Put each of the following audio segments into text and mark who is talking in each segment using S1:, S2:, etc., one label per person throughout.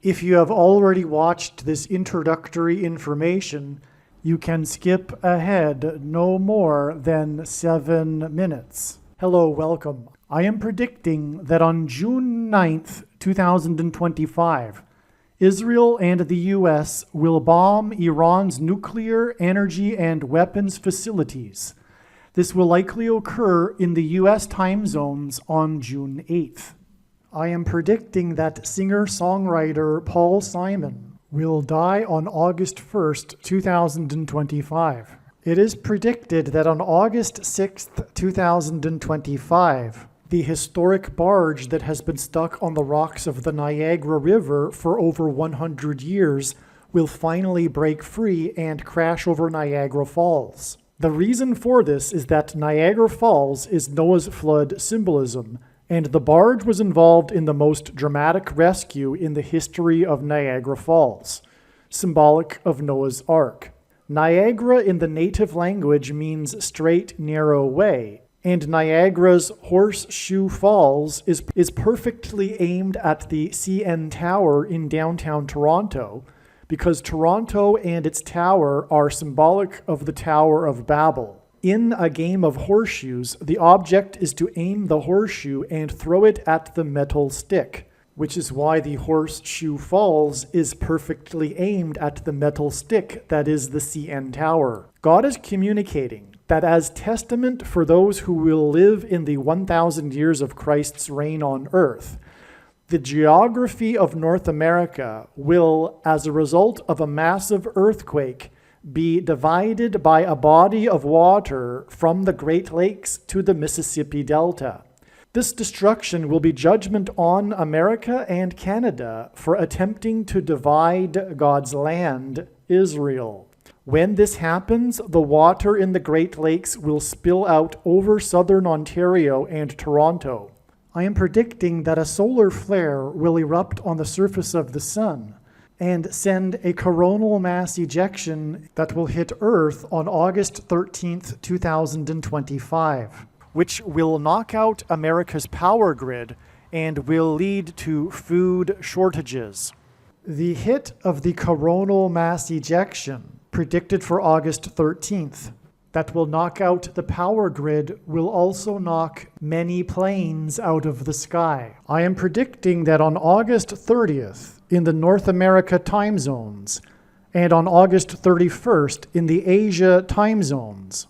S1: If you have already watched this introductory information, you can skip ahead no more than 7 minutes. Hello, welcome. I am predicting that on June 9th, 2025, Israel and the U.S. will bomb Iran's nuclear, energy, and weapons facilities. This will likely occur in the U.S. time zones on June 8th. I am predicting that singer-songwriter Paul Simon will die on August 1st, 2025. It is predicted that on August 6th, 2025, the historic barge that has been stuck on the rocks of the Niagara River for over 100 years will finally break free and crash over Niagara Falls. The reason for this is that Niagara Falls is Noah's flood symbolism, and the barge was involved in the most dramatic rescue in the history of Niagara Falls, symbolic of Noah's Ark. Niagara in the native language means straight, narrow way, and Niagara's Horseshoe Falls is perfectly aimed at the CN Tower in downtown Toronto, because Toronto and its tower are symbolic of the Tower of Babel. In a game of horseshoes, the object is to aim the horseshoe and throw it at the metal stick, which is why the Horseshoe Falls is perfectly aimed at the metal stick that is the CN Tower. God is communicating that as testament for those who will live in the 1,000 years of Christ's reign on earth, the geography of North America will, as a result of a massive earthquake, be divided by a body of water from the Great Lakes to the Mississippi Delta. This destruction will be judgment on America and Canada for attempting to divide God's land, Israel. When this happens, the water in the Great Lakes will spill out over southern Ontario and Toronto. I am predicting that a solar flare will erupt on the surface of the sun and send a coronal mass ejection that will hit Earth on August 13th, 2025, which will knock out America's power grid and will lead to food shortages. The hit of the coronal mass ejection, predicted for August 13th, that will knock out the power grid will also knock many planes out of the sky. I am predicting that on August 30th, in the North America time zones, and on August 31st in the Asia time zones,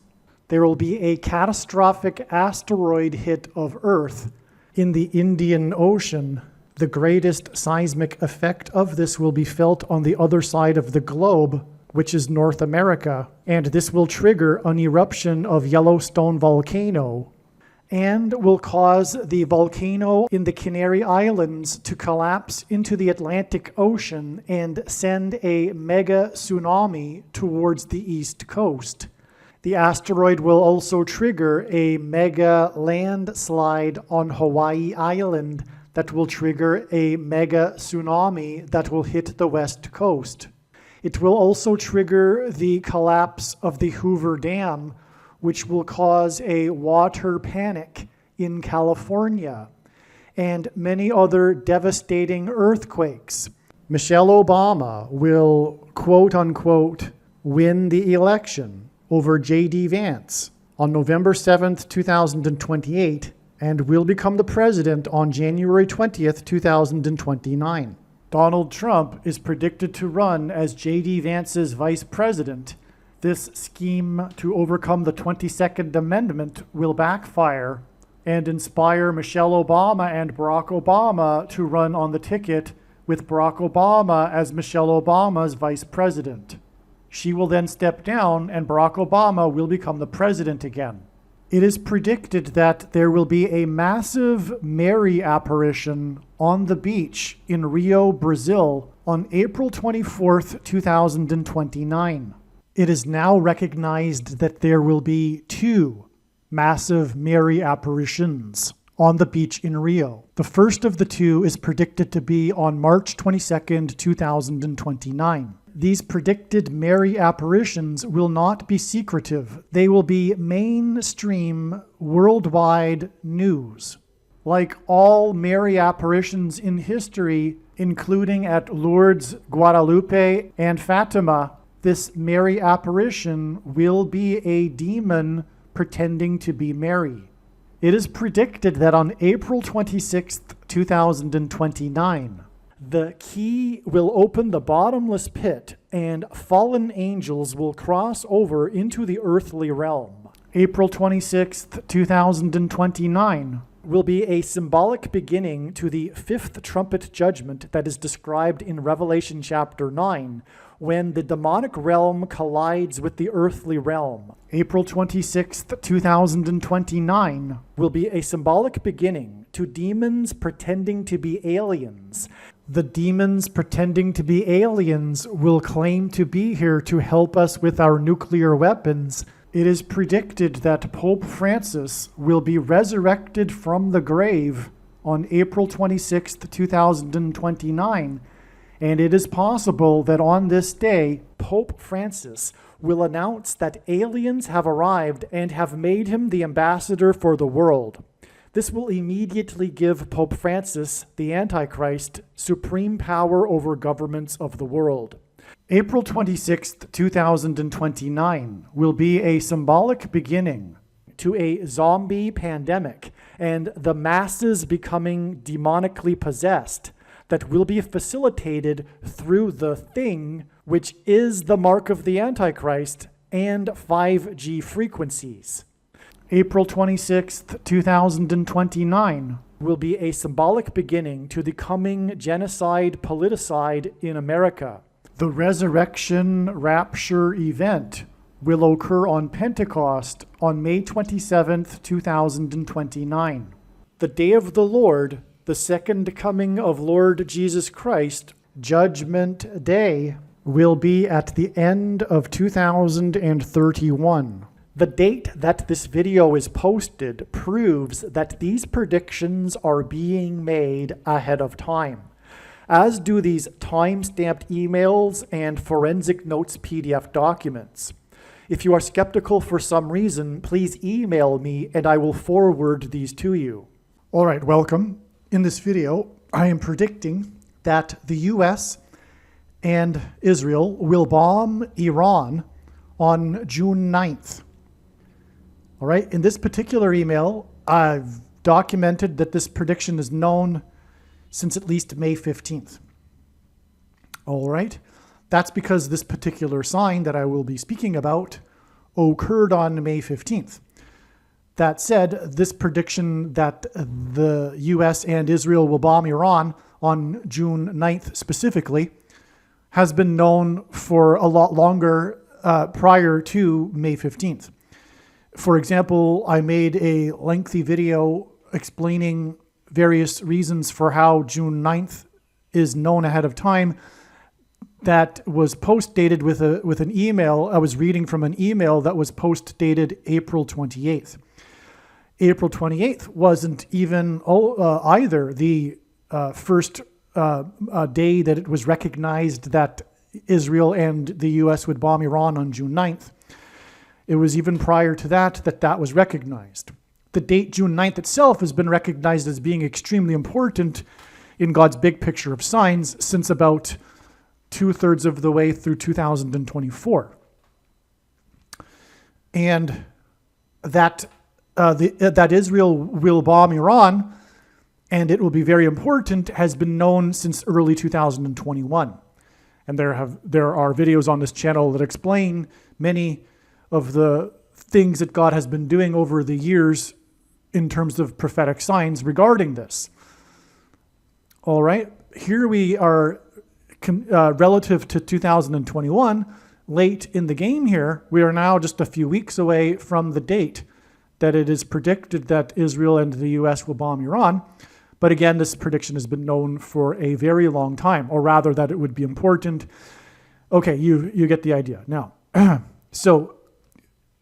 S1: there will be a catastrophic asteroid hit of Earth in the Indian Ocean. The greatest seismic effect of this will be felt on the other side of the globe, which is North America, and this will trigger an eruption of Yellowstone volcano and will cause the volcano in the Canary Islands to collapse into the Atlantic Ocean and send a mega tsunami towards the east coast. The asteroid will also trigger a mega landslide on Hawaii Island that will trigger a mega tsunami that will hit the west coast. It will also trigger the collapse of the Hoover Dam, which will cause a water panic in California, and many other devastating earthquakes. Michelle Obama will, quote unquote, win the election over J.D. Vance on November 7th, 2028, and will become the president on January 20th, 2029. Donald Trump is predicted to run as J.D. Vance's vice president. This scheme to overcome the 22nd Amendment will backfire and inspire Michelle Obama and Barack Obama to run on the ticket with Barack Obama as Michelle Obama's vice president. She will then step down and Barack Obama will become the president again. It is predicted that there will be a massive Mary apparition on the beach in Rio, Brazil on April 24th, 2029. It is now recognized that there will be 2 massive Mary apparitions on the beach in Rio. The first of the 2 is predicted to be on March 22nd, 2029. These predicted Mary apparitions will not be secretive. They will be mainstream, worldwide news. Like all Mary apparitions in history, including at Lourdes, Guadalupe, and Fatima, this Mary apparition will be a demon pretending to be Mary. It is predicted that on April 26th, 2029, the key will open the bottomless pit and fallen angels will cross over into the earthly realm. April 26th, 2029 will be a symbolic beginning to the fifth trumpet judgment that is described in Revelation chapter 9, when the demonic realm collides with the earthly realm. April 26th, 2029 will be a symbolic beginning to demons pretending to be aliens. The demons pretending to be aliens will claim to be here to help us with our nuclear weapons. It is predicted that Pope Francis will be resurrected from the grave on April 26th, 2029, and it is possible that on this day, Pope Francis will announce that aliens have arrived and have made him the ambassador for the world. This will immediately give Pope Francis, the Antichrist, supreme power over governments of the world. April 26th, 2029 will be a symbolic beginning to a zombie pandemic and the masses becoming demonically possessed that will be facilitated through the thing, which is the mark of the Antichrist and 5G frequencies. April 26th, 2029 will be a symbolic beginning to the coming genocide politicide in America. The resurrection rapture event will occur on Pentecost on May 27th, 2029. The day of the Lord, the second coming of Lord Jesus Christ, Judgment Day, will be at the end of 2031. The date that this video is posted proves that these predictions are being made ahead of time, as do these time-stamped emails and forensic notes PDF documents. If you are skeptical for some reason, please email me and I will forward these to you. All right, welcome. In this video, I am predicting that the US and Israel will bomb Iran on June 9th. All right, in this particular email, I've documented that this prediction is known since at least May 15th. All right, that's because this particular sign that I will be speaking about occurred on May 15th. That said, this prediction that the US and Israel will bomb Iran on June 9th specifically has been known for a lot longer prior to May 15th. For example, I made a lengthy video explaining various reasons for how June 9th is known ahead of time. That was post-dated with an email. I was reading from an email that was post-dated April 28th. April 28th wasn't even either the first day that it was recognized that Israel and the US would bomb Iran on June 9th. It was even prior to that was recognized. The date June 9th itself has been recognized as being extremely important in God's big picture of signs since about 2/3 of the way through 2024. And that Israel will bomb Iran and it will be very important has been known since early 2021. And there are videos on this channel that explain many of the things that God has been doing over the years in terms of prophetic signs regarding this. All right, here we are relative to 2021, late in the game here. We are now just a few weeks away from the date that it is predicted that Israel and the US will bomb Iran. But again, this prediction has been known for a very long time, or rather that it would be important. Okay, you get the idea. Now, so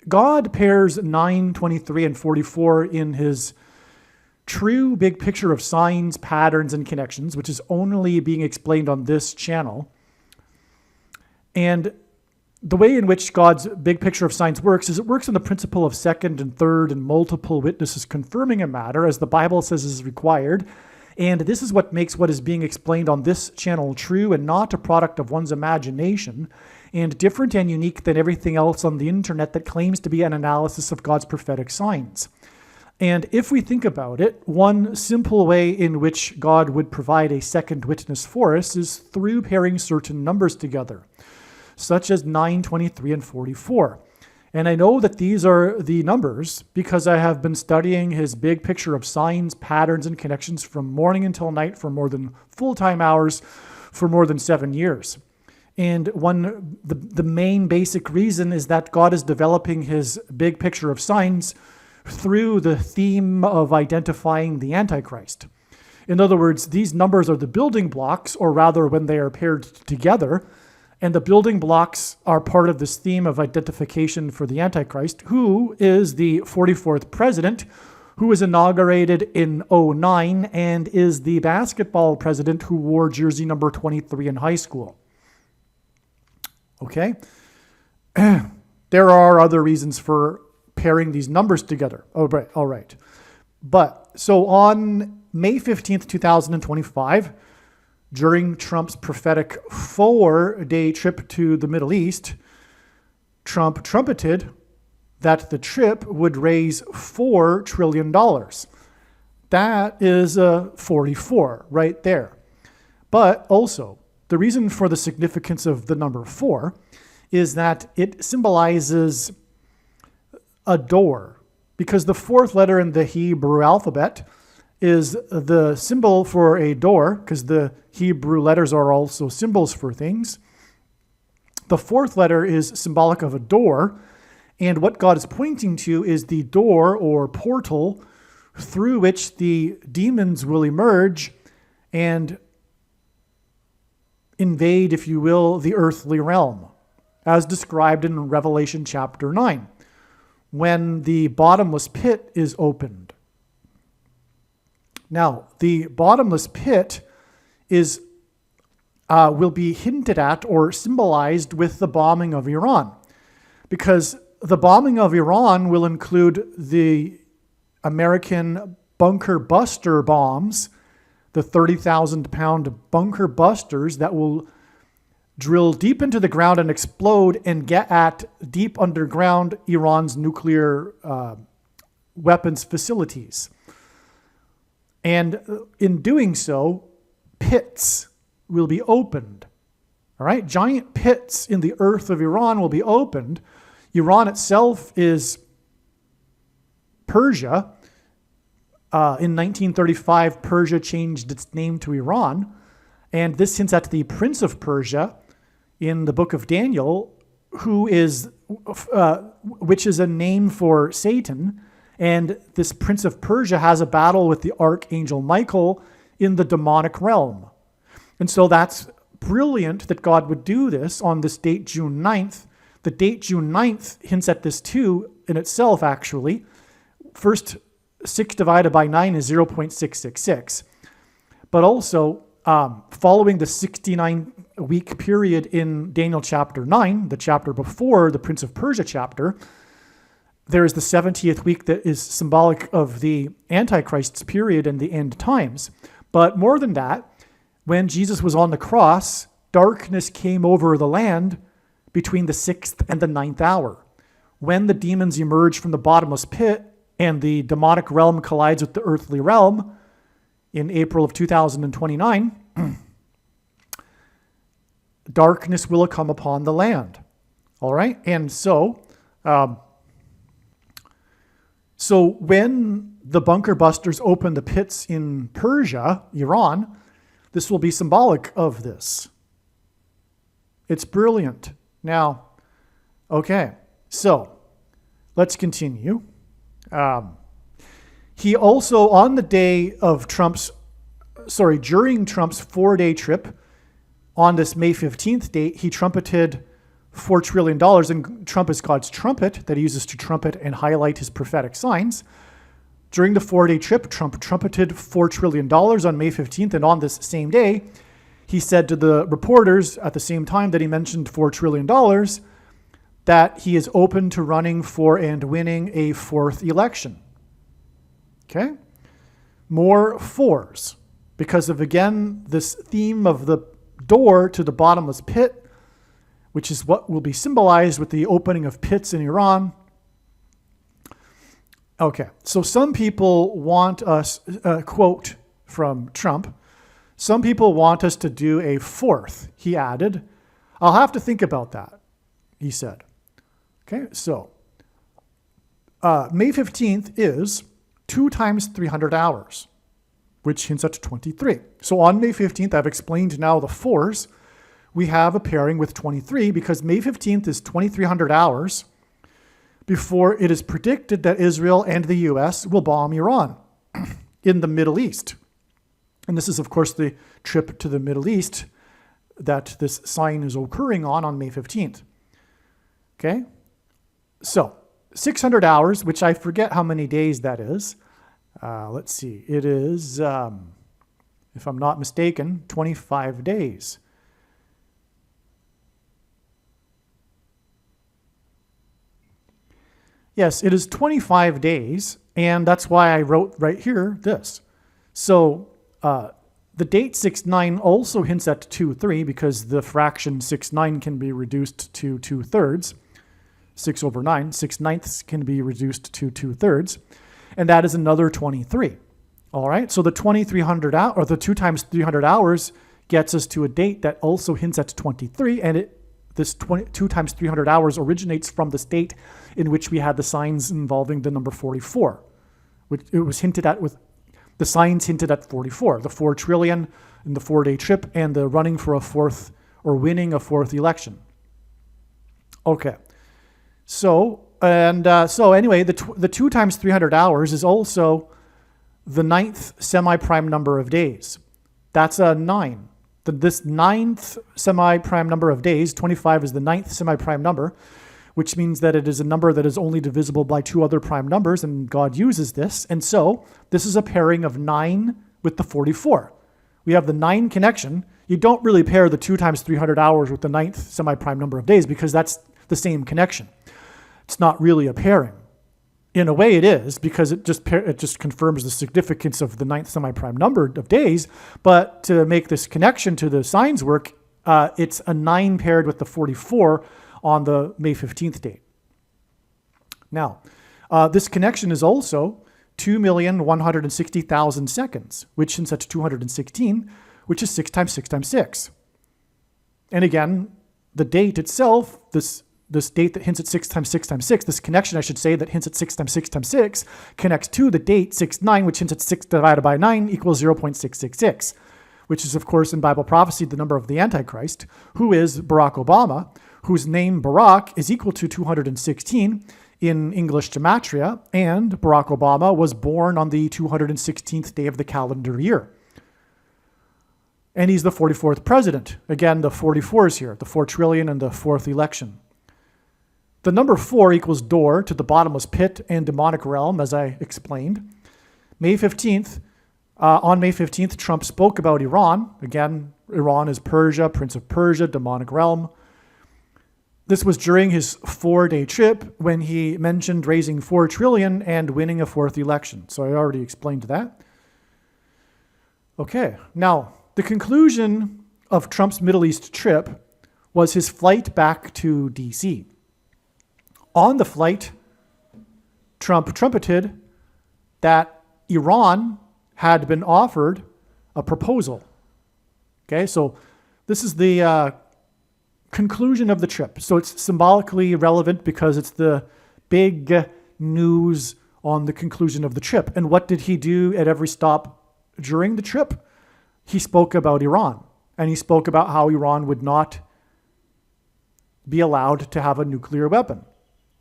S1: God pairs 9, 23, and 44 in his true big picture of signs, patterns, and connections, which is only being explained on this channel. And the way in which God's big picture of signs works is it works on the principle of second and third and multiple witnesses confirming a matter, as the Bible says is required. And this is what makes what is being explained on this channel true and not a product of one's imagination, and different and unique than everything else on the internet that claims to be an analysis of God's prophetic signs. And if we think about it, one simple way in which God would provide a second witness for us is through pairing certain numbers together, such as 9, 23, and 44. And I know that these are the numbers because I have been studying his big picture of signs, patterns, and connections from morning until night for more than full-time hours for more than 7 years. And the main basic reason is that God is developing his big picture of signs through the theme of identifying the Antichrist. In other words, these numbers are the building blocks, or rather when they are paired together, and the building blocks are part of this theme of identification for the Antichrist, who is the 44th president, who was inaugurated in 2009 and is the basketball president who wore jersey number 23 in high school. Okay? There are other reasons for pairing these numbers together. Oh, right, all right. But, so on May 15th, 2025, during Trump's prophetic 4-day trip to the Middle East, Trump trumpeted that the trip would raise $4 trillion. That is 44 right there. But also, the reason for the significance of the number 4 is that it symbolizes a door, because the fourth letter in the Hebrew alphabet is the symbol for a door, because the Hebrew letters are also symbols for things. The fourth letter is symbolic of a door, and what God is pointing to is the door or portal through which the demons will emerge and invade, if you will, the earthly realm, as described in Revelation chapter 9. When the bottomless pit is opened. Now, the bottomless pit will be hinted at or symbolized with the bombing of Iran, because the bombing of Iran will include the American bunker buster bombs, the 30,000-pound bunker busters that will drill deep into the ground and explode and get at deep underground Iran's nuclear weapons facilities. And in doing so, pits will be opened. All right, giant pits in the earth of Iran will be opened. Iran itself is Persia. In 1935, Persia changed its name to Iran. And this hints at the Prince of Persia in the book of Daniel, which is a name for Satan. And this Prince of Persia has a battle with the Archangel Michael in the demonic realm. And so that's brilliant that God would do this on this date, June 9th. The date June 9th hints at this too in itself, actually. First, 6 divided by 9 is 0.666. But also, following the 69-week period in Daniel chapter 9, the chapter before the Prince of Persia chapter, there is the 70th week that is symbolic of the Antichrist's period and the end times. But more than that, when Jesus was on the cross, darkness came over the land between the 6th and the 9th hour. When the demons emerge from the bottomless pit and the demonic realm collides with the earthly realm in April of 2029, darkness will come upon the land. All right? And so when the bunker busters open the pits in Persia, Iran, this will be symbolic of this. It's brilliant. Now, okay, so let's continue. He also, on the day of during Trump's 4-day trip, on this May 15th date, he trumpeted $4 trillion, and Trump is God's trumpet that he uses to trumpet and highlight his prophetic signs. During the 4-day trip, Trump trumpeted $4 trillion on May 15th, and on this same day, he said to the reporters at the same time that he mentioned $4 trillion, that he is open to running for and winning a fourth election. Okay? More fours. Because of, again, this theme of the door to the bottomless pit, which is what will be symbolized with the opening of pits in Iran. Okay, so some people want us, quote from Trump, some people want us to do a fourth, he added. I'll have to think about that, he said. Okay, so May 15th is 2 times 300 hours, which hints at 23. So on May 15th, I've explained now the fours. We have a pairing with 23 because May 15th is 2,300 hours before it is predicted that Israel and the US will bomb Iran in the Middle East. And this is, of course, the trip to the Middle East that this sign is occurring on May 15th. Okay? So, 600 hours, which I forget how many days that is. Let's see. It is, if I'm not mistaken, 25 days. Yes, it is 25 days, and that's why I wrote right here this. So the date 6/9 also hints at 2/3 because the fraction 6/9 can be reduced to 2/3. 6/9, 6/9 can be reduced to 2/3, and that is another 23. All right, so the 2,300 or the 2 times 300 hours gets us to a date that also hints at 23, and this 2 times 300 hours originates from the state in which we had the signs involving the number 44, which it was hinted at with the signs hinted at 44, the 4 trillion in the 4-day trip and the running for a fourth or winning a fourth election. Okay. So anyway, the 2 times 300 hours is also the 9th semi-prime number of days. That's a 9. This 9th semi-prime number of days, 25 is the 9th semi-prime number, which means that it is a number that is only divisible by 2 other prime numbers, and God uses this. And so this is a pairing of 9 with the 44. We have the 9 connection. You don't really pair the 2 times 300 hours with the 9th semi-prime number of days because that's the same connection. It's not really a pairing. In a way it is, because it just confirms the significance of the 9th semi-prime number of days, but to make this connection to the signs work, it's a 9 paired with the 44 on the May 15th date. Now, this connection is also 2,160,000 seconds, which is at 216, which is 6 times 6 times 6. And again, the date itself, this date that hints at 6 times 6 times 6, this connection, I should say, that hints at 6 times 6 times 6, connects to the date 6/9, which hints at 6 divided by 9 equals 0.666, which is, of course, in Bible prophecy, the number of the Antichrist, who is Barack Obama, whose name Barack is equal to 216 in English gematria, and Barack Obama was born on the 216th day of the calendar year. And he's the 44th president. Again, the 44s here, the 4 trillion and the 4th election. The number 4 equals door to the bottomless pit and demonic realm, as I explained. May 15th, on May 15th, Trump spoke about Iran. Again, Iran is Persia, Prince of Persia, demonic realm. This was during his 4-day trip when he mentioned raising 4 trillion and winning a 4th election. So I already explained that. Okay, now the conclusion of Trump's Middle East trip was his flight back to DC. On the flight, Trump trumpeted that Iran had been offered a proposal. Okay, so this is the conclusion of the trip. So it's symbolically relevant because it's the big news on the conclusion of the trip. And what did he do at every stop during the trip? He spoke about Iran. And he spoke about how Iran would not be allowed to have a nuclear weapon.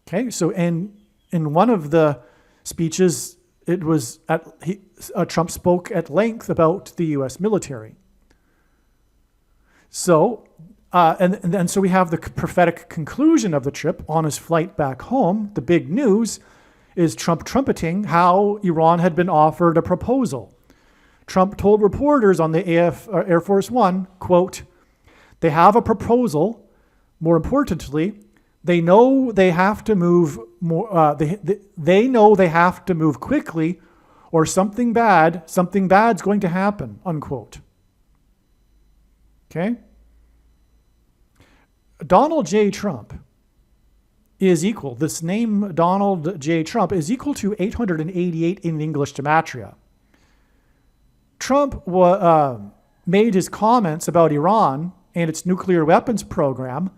S1: Okay, so in one of the speeches, it was Trump spoke at length about the U.S. military. So, and so we have the prophetic conclusion of the trip on his flight back home. The big news is Trump trumpeting how Iran had been offered a proposal. Trump told reporters on the Air Force One, quote, "They have a proposal. More importantly, They know they have to move more. They know they have to move quickly, or something bad's going to happen. Unquote. Okay. Donald J. Trump is equal. This name Donald J. Trump is equal to 888 in English gematria. Trump made his comments about Iran and its nuclear weapons program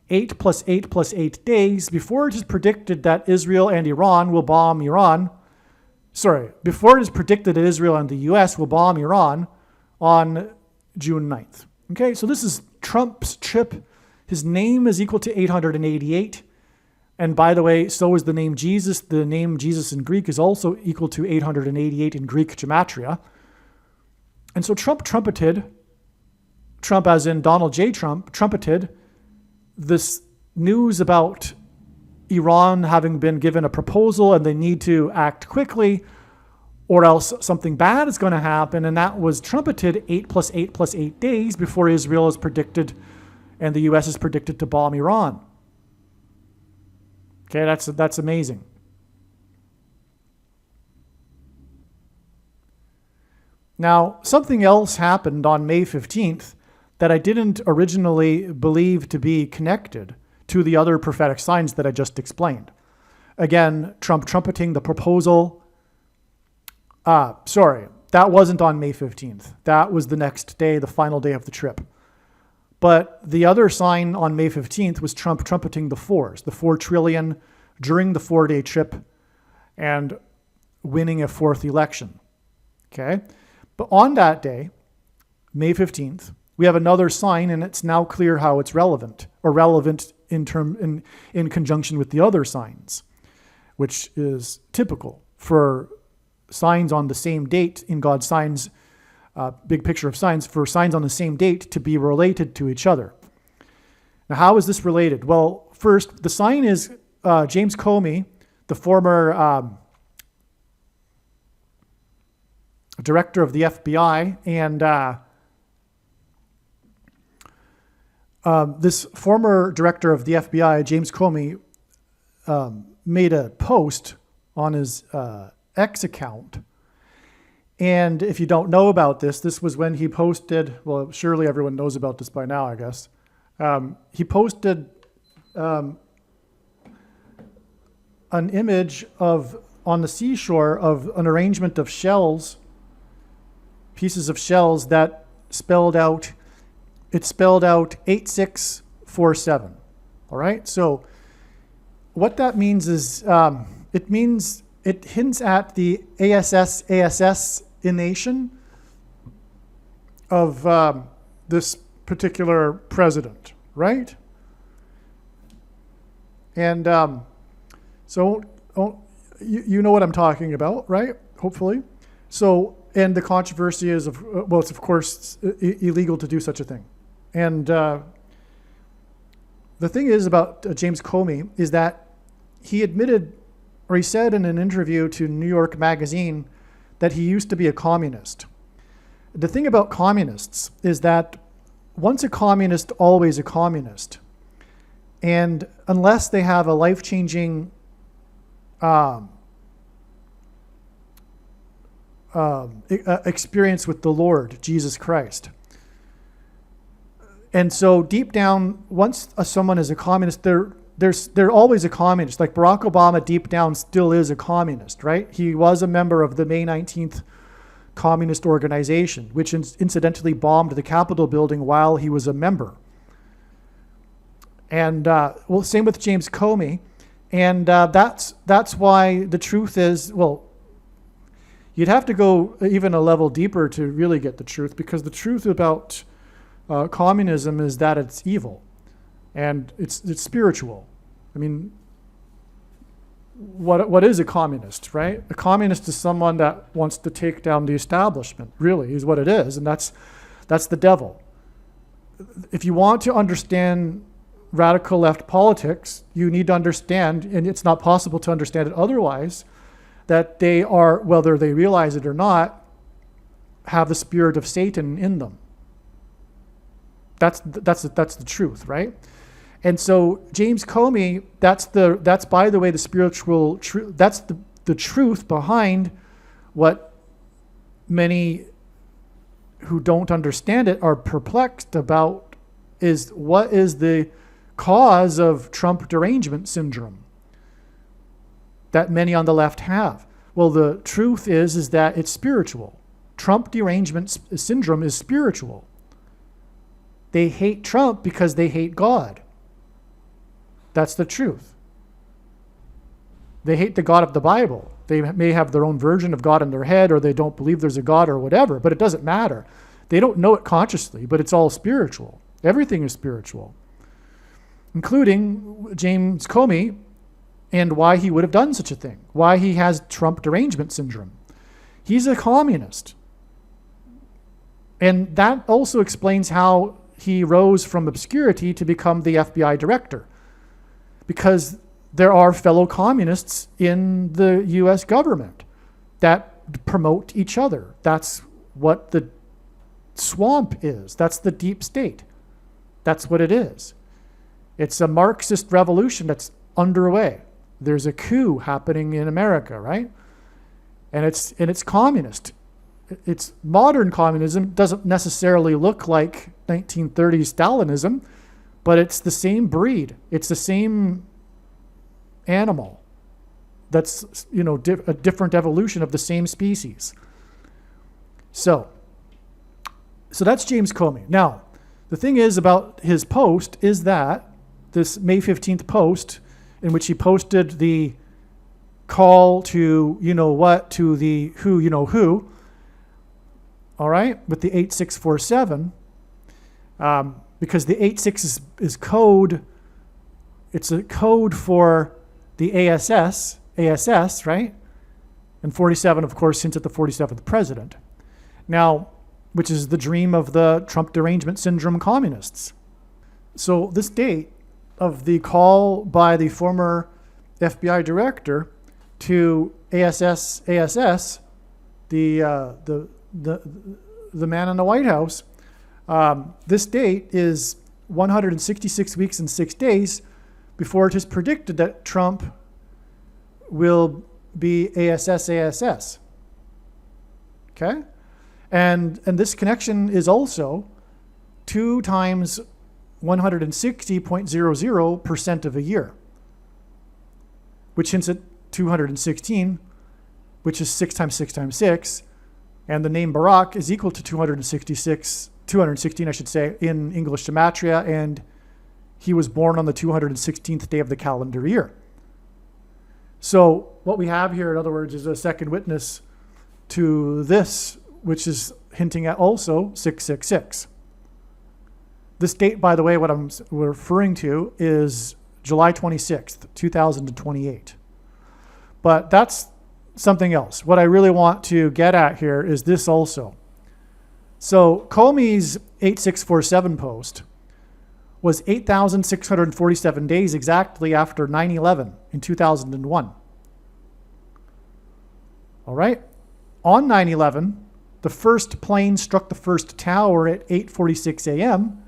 S1: 8 plus 8 plus 8 days before it is predicted that Israel and Iran will bomb Iran. Before it is predicted that Israel and the U.S. will bomb Iran on June 9th. Okay, so this is Trump's trip. His name is equal to 888. And by the way, so is the name Jesus. The name Jesus in Greek is also equal to 888 in Greek gematria. And so Trump as in Donald J. Trump, trumpeted this news about Iran having been given a proposal and they need to act quickly or else something bad is going to happen. And that was trumpeted 8 plus 8 plus 8 days before Israel is predicted and the U.S. is predicted to bomb Iran. Okay, that's amazing. Now, something else happened on May 15th that I didn't originally believe to be connected to the other prophetic signs that I just explained. Again, Trump trumpeting the proposal. That wasn't on May 15th. That was the next day, the final day of the trip. But the other sign on May 15th was Trump trumpeting the 4 trillion during the 4-day trip and winning a 4th election. Okay? But on that day, May 15th, we have another sign, and it's now clear how it's relevant in conjunction with the other signs, which is typical for signs on the same date in God's signs, big picture of signs, for signs on the same date to be related to each other. Now, how is this related? Well, first, the sign is James Comey, the former director of the FBI, and this former director of the FBI, James Comey, made a post on his X account. And if you don't know about this, this was when he posted, well, surely everyone knows about this by now, I guess. He posted an image on the seashore of an arrangement of shells, pieces of shells that spelled out 8647. All right. So what that means is it hints at the ASS nation of this particular president, right? And so you know what I'm talking about, right? Hopefully. So, and the controversy is, it's of course illegal to do such a thing. And the thing is about James Comey is that he admitted, or he said in an interview to New York Magazine, that he used to be a communist. The thing about communists is that once a communist, always a communist. And unless they have a life-changing experience with the Lord, Jesus Christ. And so deep down, once someone is a communist, they're always a communist. Like Barack Obama, deep down, still is a communist, right? He was a member of the May 19th communist organization, which incidentally bombed the Capitol building while he was a member. And same with James Comey. And that's why the truth is, you'd have to go even a level deeper to really get the truth, because the truth about communism is that it's evil and it's spiritual. I mean, what is a communist, right? A communist is someone that wants to take down the establishment, really, is what it is, and that's the devil. If you want to understand radical left politics, you need to understand, and it's not possible to understand it otherwise, that they are, whether they realize it or not, have the spirit of Satan in them. That's the truth, right? And so James Comey, that's by the way the spiritual truth. That's the truth behind what many who don't understand it are perplexed about, is what is the cause of Trump derangement syndrome that many on the left have. Well, the truth is that it's spiritual. Trump derangement syndrome is spiritual. They hate Trump because they hate God. That's the truth. They hate the God of the Bible. They may have their own version of God in their head, or they don't believe there's a God or whatever, but it doesn't matter. They don't know it consciously, but it's all spiritual. Everything is spiritual, including James Comey and why he would have done such a thing, why he has Trump derangement syndrome. He's a communist. And that also explains how he rose from obscurity to become the FBI director, because there are fellow communists in the US government that promote each other. That's what the swamp is. That's the deep state. That's what it is. It's a Marxist revolution that's underway. There's a coup happening in America, right? And it's communist. It's modern communism. Doesn't necessarily look like 1930s Stalinism, but it's the same breed. It's the same animal. That's, a different evolution of the same species. So that's James Comey. Now, the thing is about his post is that this May 15th post, in which he posted the call to what, to the who, all right, with the 8647, because the 86 is code. It's a code for the ASS, right? And 47, of course, hints at the 47th president. Now, which is the dream of the Trump derangement syndrome communists. So this date of the call by the former FBI director to ASS, the man in the White House, this date is 166 weeks and 6 days before it is predicted that Trump will be ASS. Okay? And this connection is also 2 times 160.00% of a year, which hints at 216, which is 6 times 6 times 6. And the name Barack is equal to 216, I should say, in English gematria, and he was born on the 216th day of the calendar year. So what we have here, in other words, is a second witness to this, which is hinting at also 666. This date, by the way, what I'm referring to is July 26th, 2028. But that's something else. What I really want to get at here is this also. So Comey's 8647 post was 8,647 days exactly after 9/11 in 2001. All right? On 9/11, the first plane struck the first tower at 8:46 a.m.,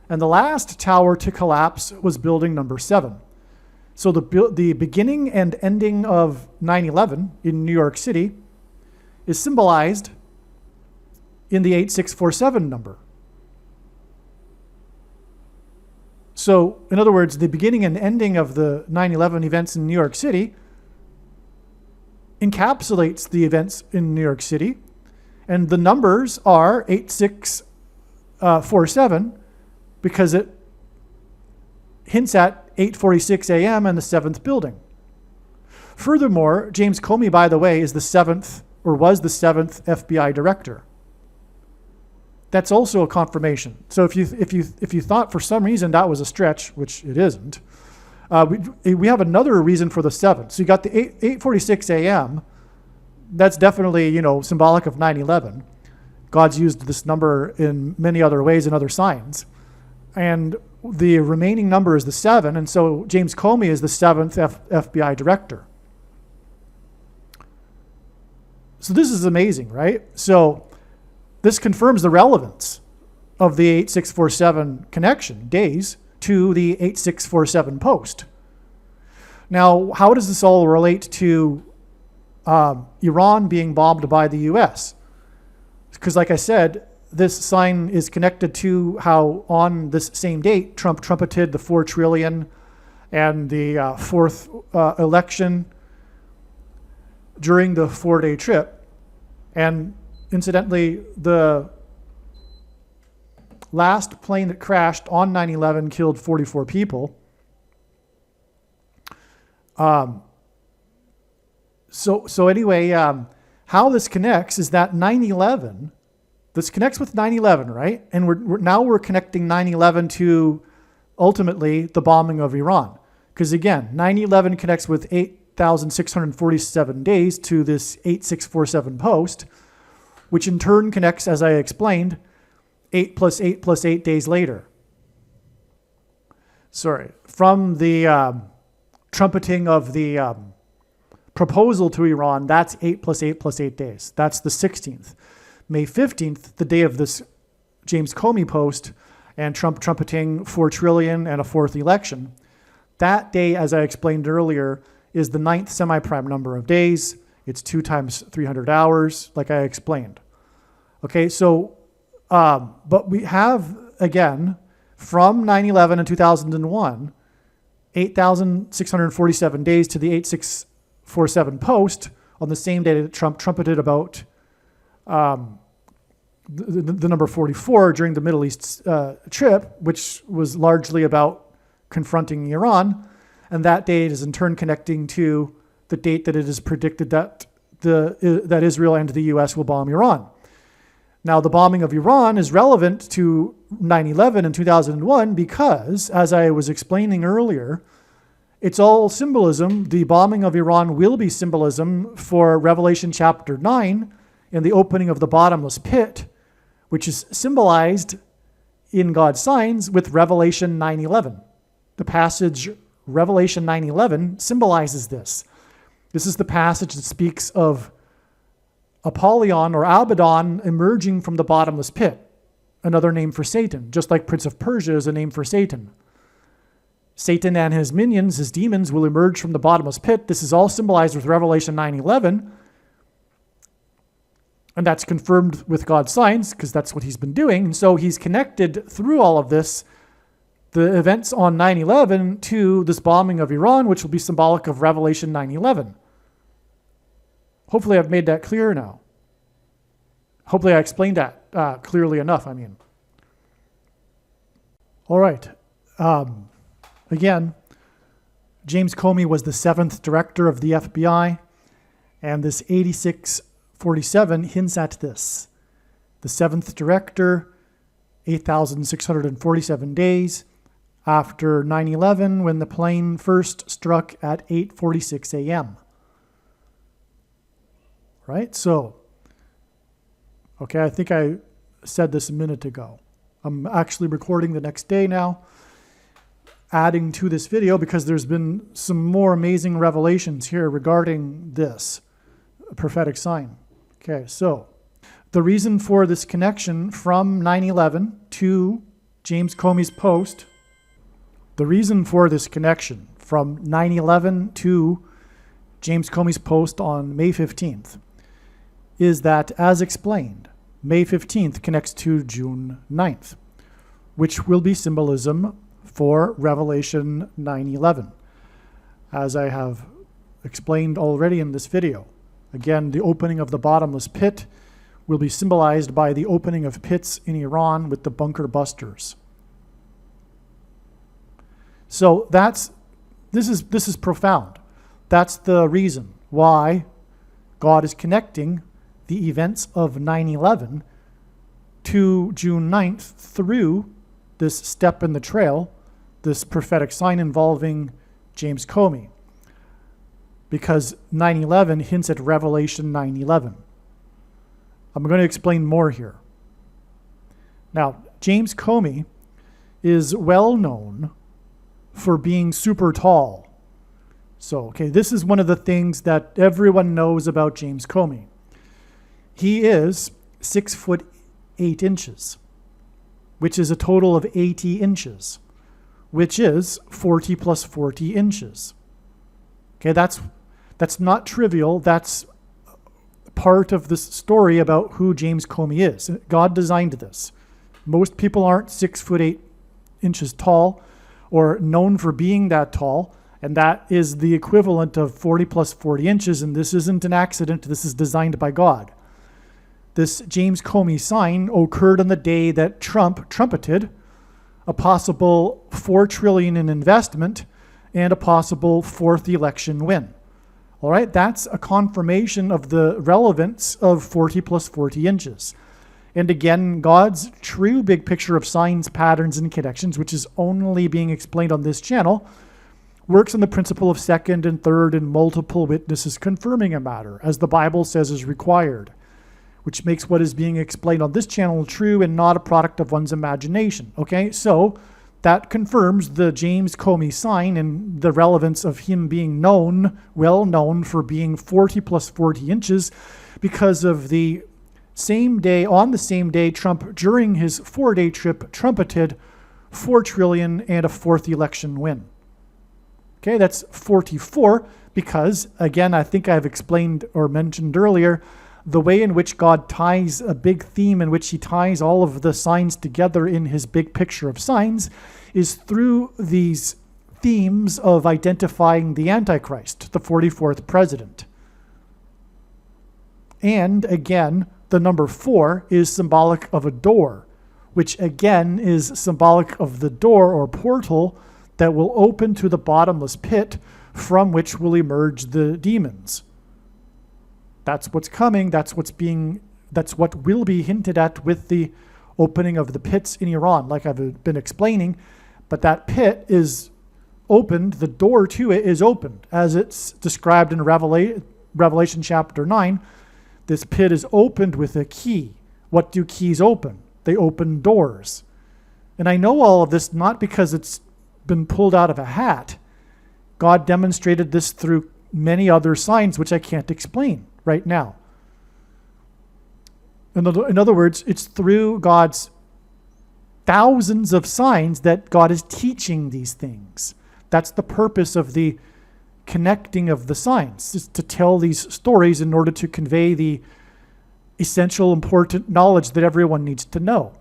S1: and the last tower to collapse was building number 7. So the beginning and ending of 9/11 in New York City is symbolized in the 8647 number. So, in other words, the beginning and ending of the 9/11 events in New York City encapsulates the events in New York City, and the numbers are 8647 because it hints at 8:46 a.m. and the 7th building. Furthermore, James Comey, by the way, is the 7th, or was the 7th FBI director. That's also a confirmation. So if you thought for some reason that was a stretch, which it isn't, we have another reason for the 7th. So you got the 8:46 a.m. That's definitely symbolic of 9/11. God's used this number in many other ways and other signs, and the remaining number is the 7, and so James Comey is the 7th FBI director. So this is amazing, right? So this confirms the relevance of the 8647 connection, days, to the 8647 post. Now, how does this all relate to Iran being bombed by the US? Because like I said, this sign is connected to how on this same date, Trump trumpeted the 4 trillion and the fourth election during the 4-day trip. And incidentally, the last plane that crashed on 9/11 killed 44 people. So anyway, how this connects is that 9/11, this connects with 9/11, right? And we're connecting 9/11 to ultimately the bombing of Iran. Because again, 9/11 connects with 8,647 days to this 8647 post, which in turn connects, as I explained, 8 plus 8 plus 8 days later. From the trumpeting of the proposal to Iran, that's 8 plus 8 plus 8 days. That's the 16th. May 15th, the day of this James Comey post and Trump trumpeting 4 trillion and a fourth election. That day, as I explained earlier, is the 9th semi-prime number of days. It's 2 times 300 hours, like I explained. Okay, so, but we have, again, from 9/11 and 2001, 8,647 days to the 8647 post on the same day that Trump trumpeted about the number 44 during the Middle East trip, which was largely about confronting Iran. And that date is in turn connecting to the date that it is predicted that that Israel and the US will bomb Iran. Now, the bombing of Iran is relevant to 9/11 and 2001 because, as I was explaining earlier, it's all symbolism. The bombing of Iran will be symbolism for Revelation chapter 9 and the opening of the bottomless pit, which is symbolized in God's signs with Revelation 9:11. The passage Revelation 9:11 symbolizes this. This is the passage that speaks of Apollyon or Abaddon emerging from the bottomless pit, another name for Satan, just like Prince of Persia is a name for Satan. Satan and his minions, his demons, will emerge from the bottomless pit. This is all symbolized with Revelation 9:11, and that's confirmed with God's signs because that's what he's been doing. And so he's connected through all of this, the events on 9/11 to this bombing of Iran, which will be symbolic of Revelation 9:11. Hopefully I've made that clear now. Hopefully I explained that clearly enough, I mean. All right. Again, James Comey was the 7th director of the FBI, and this 8647 hints at this. The 7th director, 8,647 days after 9/11 when the plane first struck at 8:46 a.m. Right? So, okay, I think I said this a minute ago. I'm actually recording the next day now, adding to this video because there's been some more amazing revelations here regarding this prophetic sign. Okay, so the reason for this connection from 9/11 to James Comey's post, the reason for this connection from 9/11 to James Comey's post on May 15th is that, as explained, May 15th connects to June 9th, which will be symbolism for Revelation 9:11, as I have explained already in this video. Again, the opening of the bottomless pit will be symbolized by the opening of pits in Iran with the bunker busters. So this is profound. That's the reason why God is connecting the events of 9/11 to June 9th through this step in the trail, this prophetic sign involving James Comey, because 9/11 hints at Revelation 9:11. I'm going to explain more here. Now, James Comey is well known for being super tall. So, okay, this is one of the things that everyone knows about James Comey. He is 6'8", which is a total of 80 inches, which is 40 plus 40 inches. Okay, that's not trivial. That's part of this story about who James Comey is. God designed this. Most people aren't 6'8" tall or known for being that tall, and that is the equivalent of 40 plus 40 inches, and this isn't an accident. This is designed by God. This James Comey sign occurred on the day that Trump trumpeted a possible $4 trillion in investment and a possible fourth election win. All right, that's a confirmation of the relevance of 40 plus 40 inches. And again, God's true big picture of signs, patterns, and connections, which is only being explained on this channel, works on the principle of second and third and multiple witnesses confirming a matter, as the Bible says is required, which makes what is being explained on this channel true and not a product of one's imagination. Okay, so that confirms the James Comey sign and the relevance of him being known, well known for being 40 plus 40 inches, because of the same day, on the same day, Trump, during his 4-day trip, trumpeted $4 trillion and a fourth election win. Okay, that's 44 because, again, I think I've explained or mentioned earlier, the way in which God ties a big theme in which he ties all of the signs together in his big picture of signs is through these themes of identifying the Antichrist, the 44th president. And again, the number 4 is symbolic of a door, which again is symbolic of the door or portal that will open to the bottomless pit from which will emerge the demons. That's what's coming. That's what will be hinted at with the opening of the pits in Iran, like I've been explaining. But that pit is opened, the door to it is opened, as it's described in Revelation chapter 9. This pit is opened with a key. What do keys open? They open doors. And I know all of this not because it's been pulled out of a hat. God demonstrated this through many other signs, which I can't explain right now. In other words, it's through God's thousands of signs that God is teaching these things. That's the purpose of the connecting of the signs, is to tell these stories in order to convey the essential, important knowledge that everyone needs to know.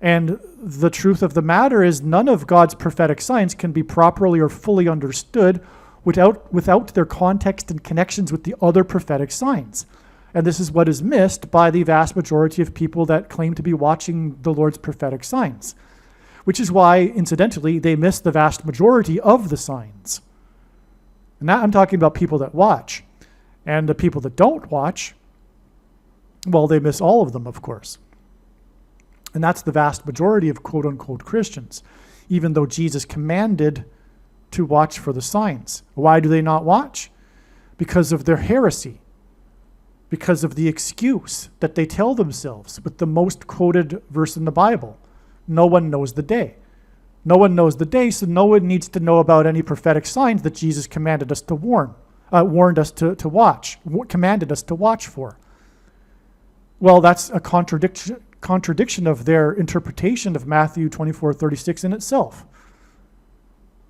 S1: And the truth of the matter is none of God's prophetic signs can be properly or fully understood without their context and connections with the other prophetic signs. And this is what is missed by the vast majority of people that claim to be watching the Lord's prophetic signs, which is why, incidentally, they miss the vast majority of the signs. And now I'm talking about people that watch. And the people that don't watch, well, they miss all of them, of course. And that's the vast majority of quote-unquote Christians, even though Jesus commanded to watch for the signs. Why do they not watch? Because of their heresy, because of the excuse that they tell themselves with the most quoted verse in the Bible. No one knows the day. No one knows the day, so no one needs to know about any prophetic signs that Jesus commanded us to warned us to watch, commanded us to watch for. Well, that's a contradiction of their interpretation of Matthew 24:36 in itself.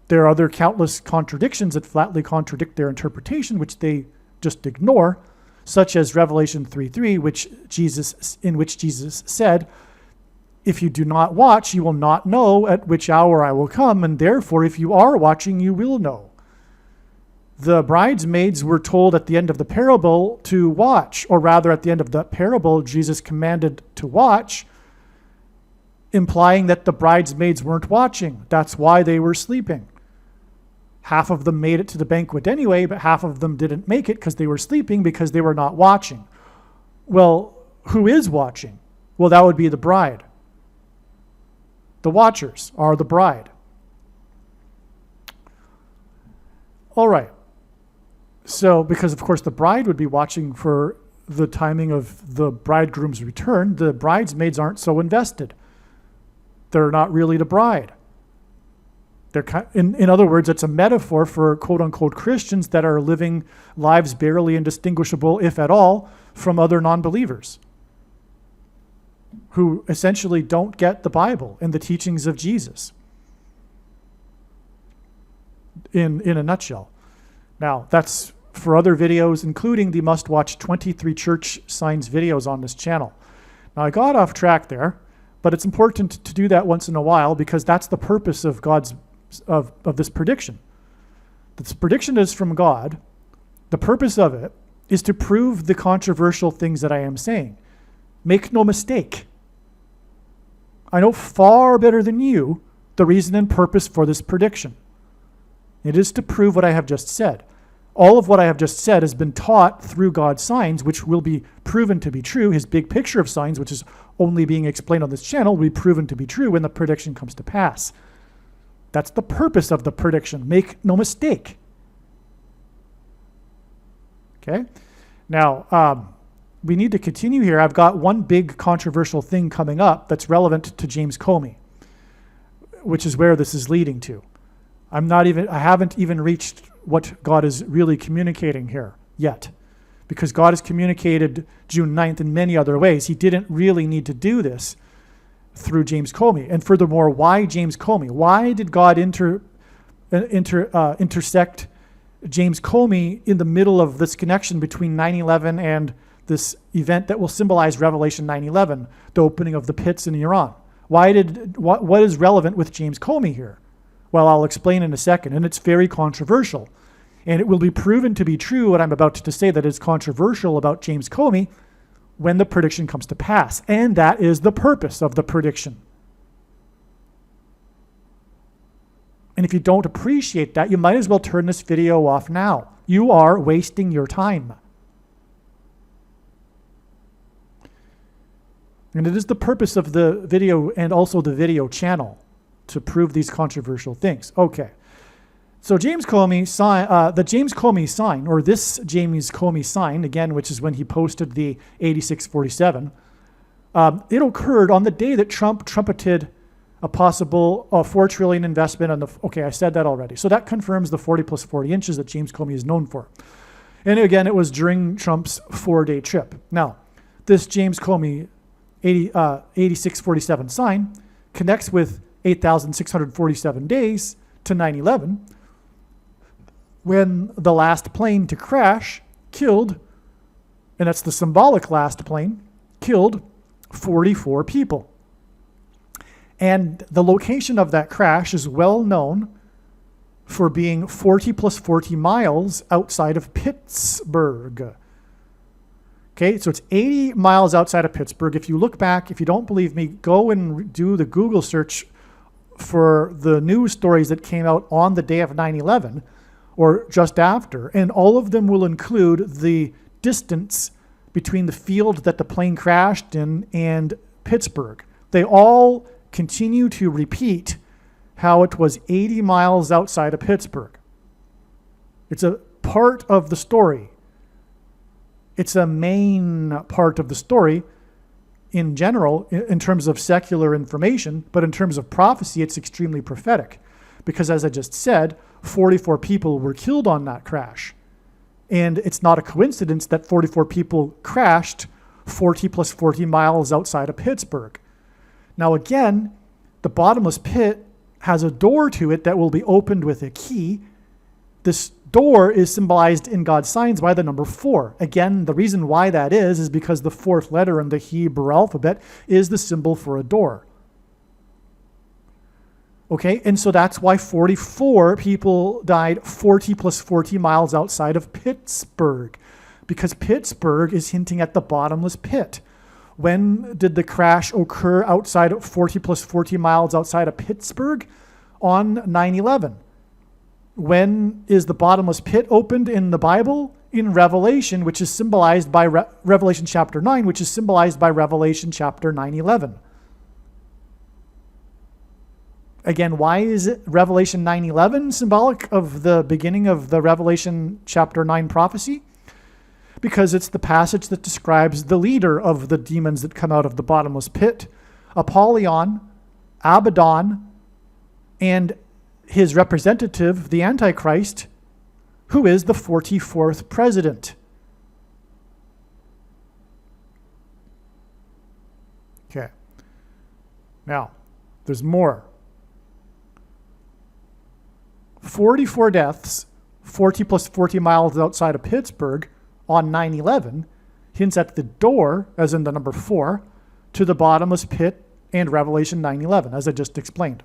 S1: There are other countless contradictions that flatly contradict their interpretation, which they just ignore, such as Revelation 3:3, in which Jesus said, "If you do not watch, you will not know at which hour I will come, and therefore if you are watching, you will know." The bridesmaids were told at the end of the parable to watch, or rather at the end of the parable, Jesus commanded to watch, implying that the bridesmaids weren't watching. That's why they were sleeping. Half of them made it to the banquet anyway, but half of them didn't make it because they were sleeping because they were not watching. Well, who is watching? Well, that would be the bride. The watchers are the bride. All right. So, because of course the bride would be watching for the timing of the bridegroom's return, the bridesmaids aren't so invested. They're not really the bride. In other words, it's a metaphor for quote-unquote Christians that are living lives barely indistinguishable, if at all, from other non-believers who essentially don't get the Bible and the teachings of Jesus. in a nutshell. Now, that's for other videos, including the must-watch 23 church signs videos on this channel. Now, I got off track there, but it's important to do that once in a while because that's the purpose of of this prediction. This prediction is from God. The purpose of it is to prove the controversial things that I am saying. Make no mistake. I know far better than you the reason and purpose for this prediction. It is to prove what I have just said. All of what I have just said has been taught through God's signs, which will be proven to be true. His big picture of signs, which is only being explained on this channel, will be proven to be true when the prediction comes to pass. That's the purpose of the prediction. Make no mistake. Okay? Now, we need to continue here. I've got one big controversial thing coming up that's relevant to James Comey, which is where this is leading to. I haven't even reached what God is really communicating here yet, because God has communicated June 9th in many other ways. He didn't really need to do this through James Comey. And furthermore, why James Comey? Why did God intersect James Comey in the middle of this connection between 9/11 and this event that will symbolize Revelation 9/11, the opening of the pits in Iran? What is relevant with James Comey here? Well, I'll explain in a second, and it's very controversial. And it will be proven to be true what I'm about to say that is controversial about James Comey when the prediction comes to pass. And that is the purpose of the prediction. And if you don't appreciate that, you might as well turn this video off now. You are wasting your time. And it is the purpose of the video and also the video channel to prove these controversial things. Okay. So James Comey the James Comey sign, or this James Comey sign, again, which is when he posted the 8647, it occurred on the day that Trump trumpeted a possible $4 trillion investment on okay, I said that already. So that confirms the 40 plus 40 inches that James Comey is known for. And again, it was during Trump's 4-day trip. Now, this James Comey 8647 sign connects with 8,647 days to 9/11, when the last plane to crash killed, and that's the symbolic last plane, killed 44 people. And the location of that crash is well known for being 40 plus 40 miles outside of Pittsburgh. Okay, so it's 80 miles outside of Pittsburgh. If you look back, if you don't believe me, go and do the Google search for the news stories that came out on the day of 9/11 or just after, and all of them will include the distance between the field that the plane crashed in and Pittsburgh. They all continue to repeat how it was 80 miles outside of Pittsburgh. It's a part of the story. It's a main part of the story in general, in terms of secular information, but in terms of prophecy, it's extremely prophetic. Because as I just said, 44 people were killed on that crash. And it's not a coincidence that 44 people crashed 40 plus 40 miles outside of Pittsburgh. Now again, the bottomless pit has a door to it that will be opened with a key. This door is symbolized in God's signs by the number 4. Again, the reason why that is because the 4th letter in the Hebrew alphabet is the symbol for a door. Okay, and so that's why 44 people died 40 plus 40 miles outside of Pittsburgh, because Pittsburgh is hinting at the bottomless pit. When did the crash occur outside of 40 plus 40 miles outside of Pittsburgh? On 9/11. When is the bottomless pit opened in the Bible? In Revelation, which is symbolized by Revelation chapter 9, which is symbolized by Revelation chapter 9/11. Again, why is it Revelation 9/11 symbolic of the beginning of the Revelation chapter 9 prophecy? Because it's the passage that describes the leader of the demons that come out of the bottomless pit, Apollyon, Abaddon, and his representative, the Antichrist, who is the 44th president. Okay. Now, there's more. 44 deaths, 40 plus 40 miles outside of Pittsburgh on 9/11 hints at the door, as in the number 4, to the bottomless pit and Revelation 9/11, as I just explained.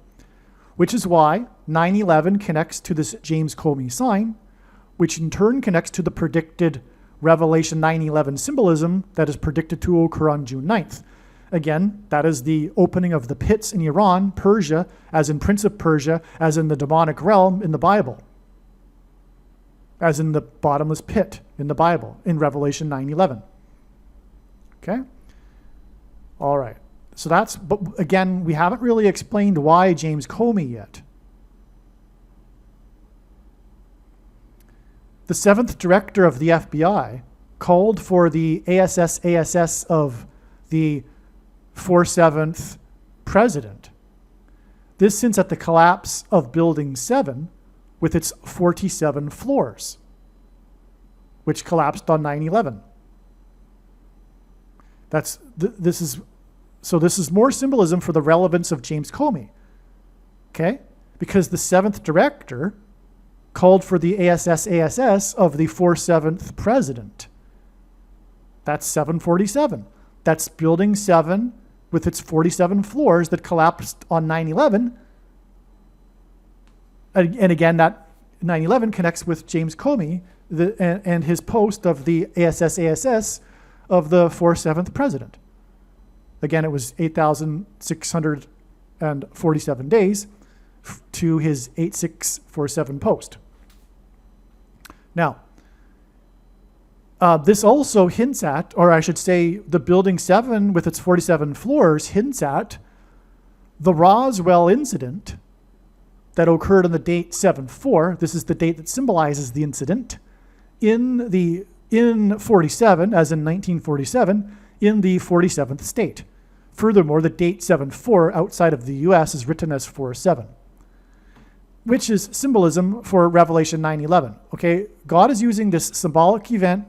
S1: Which is why 9/11 connects to this James Comey sign, which in turn connects to the predicted Revelation 9/11 symbolism that is predicted to occur on June 9th. Again, that is the opening of the pits in Iran, Persia, as in Prince of Persia, as in the demonic realm in the Bible, as in the bottomless pit in the Bible, in Revelation 9/11. Okay? All right. So that's, but again, we haven't really explained why James Comey yet. The 7th director of the FBI called for the ASS of the 47th president. This hints at the collapse of Building 7 with its 47 floors, which collapsed on 9/11. This is more symbolism for the relevance of James Comey. Okay? Because the 7th director called for the ASS of the 47th president. That's 747. That's Building 7 with its 47 floors that collapsed on 9/11. And again, that 9/11 connects with James Comey and his post of the ASS of the 47th president. Again, it was 8,647 days to his 8647 post. Now, this also hints at, or I should say, the Building 7 with its 47 floors hints at the Roswell incident that occurred on the date 7/4. This is the date that symbolizes the incident in 47, as in 1947, in the 47th state. Furthermore, the date 7/4 outside of the US is written as 4/7, which is symbolism for Revelation 9/11. Okay, God is using this symbolic event.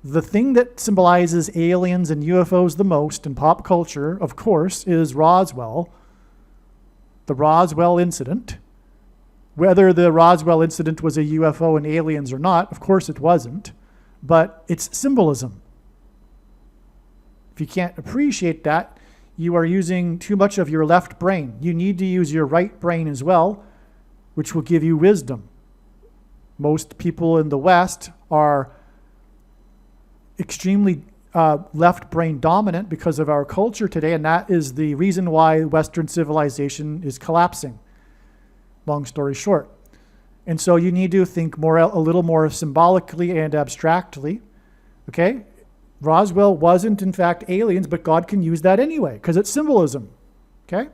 S1: The thing that symbolizes aliens and UFOs the most in pop culture, of course, is Roswell, the Roswell incident. Whether the Roswell incident was a UFO and aliens or not, of course it wasn't, but it's symbolism. If you can't appreciate that, you are using too much of your left brain. You need to use your right brain as well, which will give you wisdom. Most people in the West are extremely left brain dominant because of our culture today, and that is the reason why Western civilization is collapsing. Long story short. And so you need to think a little more symbolically and abstractly. Okay? Roswell wasn't in fact aliens, but God can use that anyway because it's symbolism. Okay?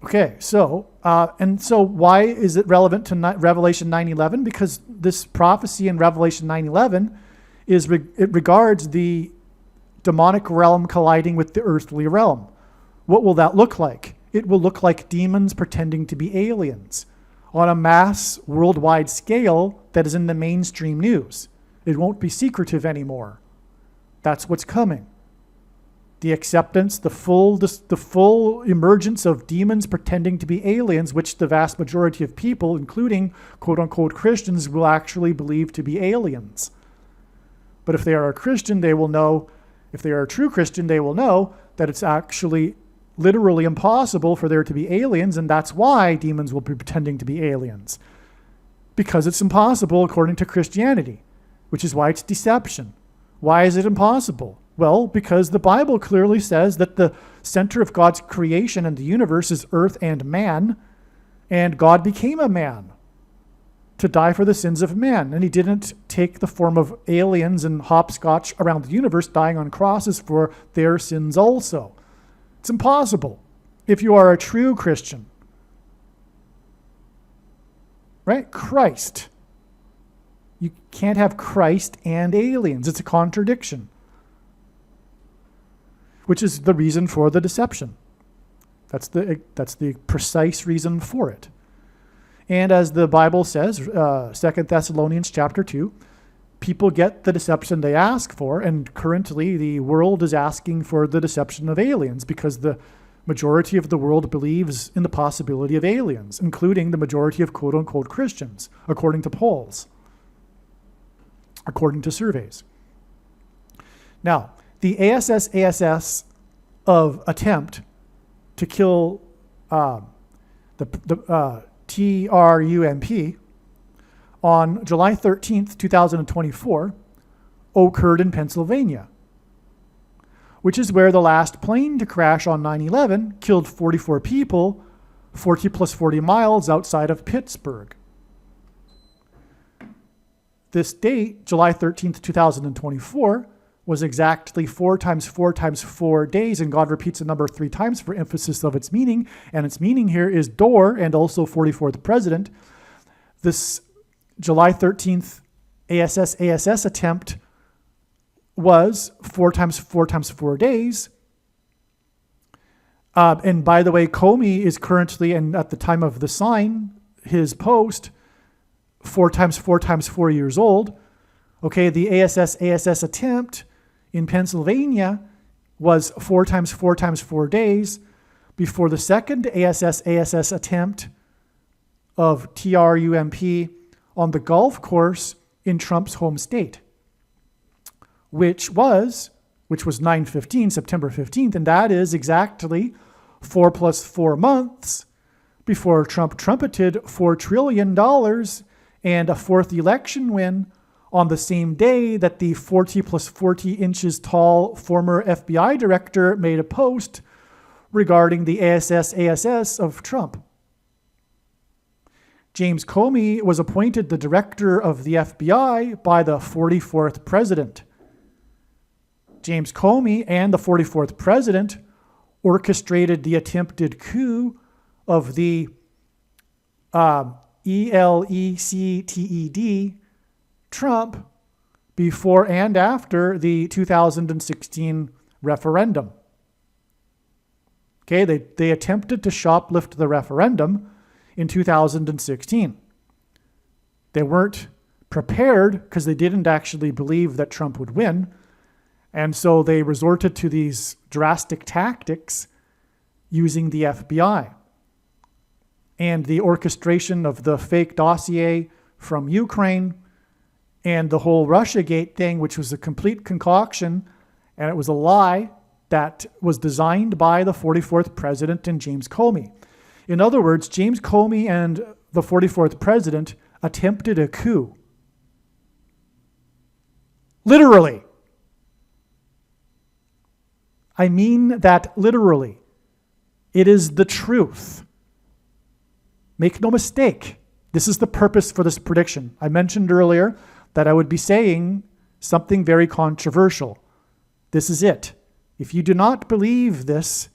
S1: Okay, so why is it relevant to Revelation 9/11? Because this prophecy in Revelation 9/11 it regards the demonic realm colliding with the earthly realm. What will that look like? It will look like demons pretending to be aliens on a mass worldwide scale that is in the mainstream news. It won't be secretive anymore. That's what's coming. The acceptance, the full emergence of demons pretending to be aliens, which the vast majority of people, including quote-unquote Christians, will actually believe to be aliens. But if they are a Christian, they will know, if they are a true Christian, they will know that it's actually literally impossible for there to be aliens, and that's why demons will be pretending to be aliens. Because it's impossible according to Christianity, which is why it's deception. Why is it impossible? Well, because the Bible clearly says that the center of God's creation and the universe is earth and man, and God became a man to die for the sins of man. And he didn't take the form of aliens and hopscotch around the universe, dying on crosses for their sins also. It's impossible if you are a true Christian. Right? Christ. You can't have Christ and aliens. It's a contradiction. Which is the reason for the deception. That's the precise reason for it. And as the Bible says, 2 Thessalonians chapter 2, people get the deception they ask for, and currently the world is asking for the deception of aliens because the majority of the world believes in the possibility of aliens, including the majority of quote-unquote Christians, according to polls, according to surveys. Now, the ASS of attempt to kill the TRUMP on July 13th, 2024, occurred in Pennsylvania, which is where the last plane to crash on 9/11 killed 44 people, 40 plus 40 miles outside of Pittsburgh. This date, July 13th, 2024, was exactly 4 times 4 times 4 days, and God repeats the number 3 times for emphasis of its meaning, and its meaning here is door and also 44th president. This July 13th ASS attempt was 4 times 4 times 4 days. And by the way, Comey is currently, and at the time of the sign, his post, 4 times 4 times 4 years old. Okay, the ASS attempt in Pennsylvania was 4 times 4 times 4 days before the second ASS attempt of TRUMP on the golf course in Trump's home state, which was 9/15, September 15th, and that is exactly 4 plus 4 months before Trump trumpeted $4 trillion and a 4th election win on the same day that the 40 plus 40 inches tall former FBI director made a post regarding the ASS of Trump. James Comey was appointed the director of the FBI by the 44th president. James Comey and the 44th president orchestrated the attempted coup of the ELECTED Trump before and after the 2016 referendum. Okay, they attempted to shoplift the referendum in 2016. They weren't prepared because they didn't actually believe that Trump would win. And so they resorted to these drastic tactics using the FBI and the orchestration of the fake dossier from Ukraine and the whole Russiagate thing, which was a complete concoction, and it was a lie that was designed by the 44th president and James Comey. In other words, James Comey and the 44th president attempted a coup. Literally. I mean that literally. It is the truth. Make no mistake. This is the purpose for this prediction. I mentioned earlier that I would be saying something very controversial. This is it. If you do not believe this,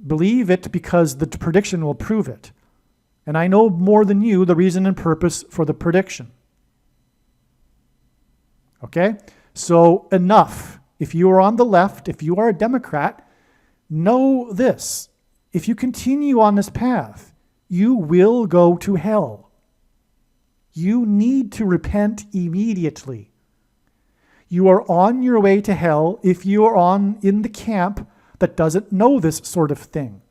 S1: believe it because the prediction will prove it. And I know more than you the reason and purpose for the prediction. Okay? So enough. If you are on the left, if you are a Democrat, know this. If you continue on this path, you will go to hell. You need to repent immediately. You are on your way to hell if you are in the camp that doesn't know this sort of thing.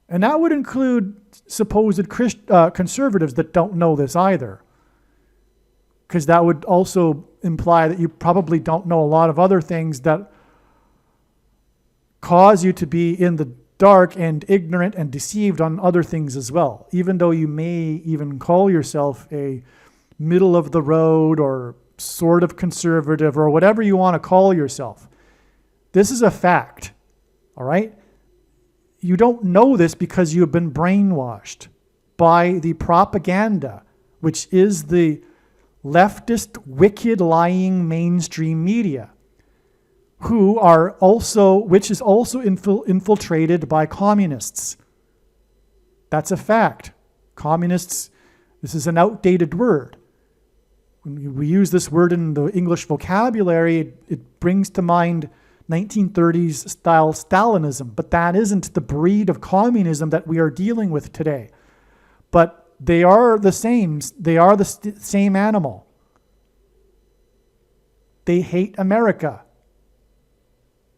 S1: And that would include supposed conservatives that don't know this either. Because that would also imply that you probably don't know a lot of other things that cause you to be in the dark and ignorant and deceived on other things as well. Even though you may even call yourself a middle of the road or sort of conservative or whatever you want to call yourself. This is a fact, all right? You don't know this because you have been brainwashed by the propaganda, which is the leftist, wicked, lying mainstream media, which is also infiltrated by communists. That's a fact. Communists, this is an outdated word. When we use this word in the English vocabulary, it brings to mind 1930s style Stalinism, but that isn't the breed of communism that we are dealing with today. But they are the same. They are the same animal. They hate America.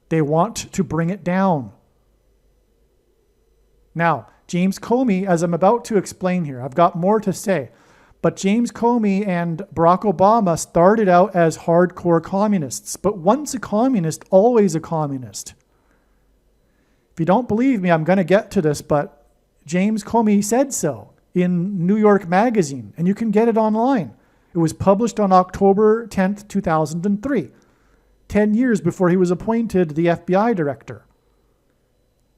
S1: They want to bring it down. Now, James Comey, as I'm about to explain here, I've got more to say, but James Comey and Barack Obama started out as hardcore communists. But once a communist, always a communist. If you don't believe me, I'm going to get to this, but James Comey said so in New York Magazine, and you can get it online. It was published on October 10th, 2003, 10 years before he was appointed the FBI director.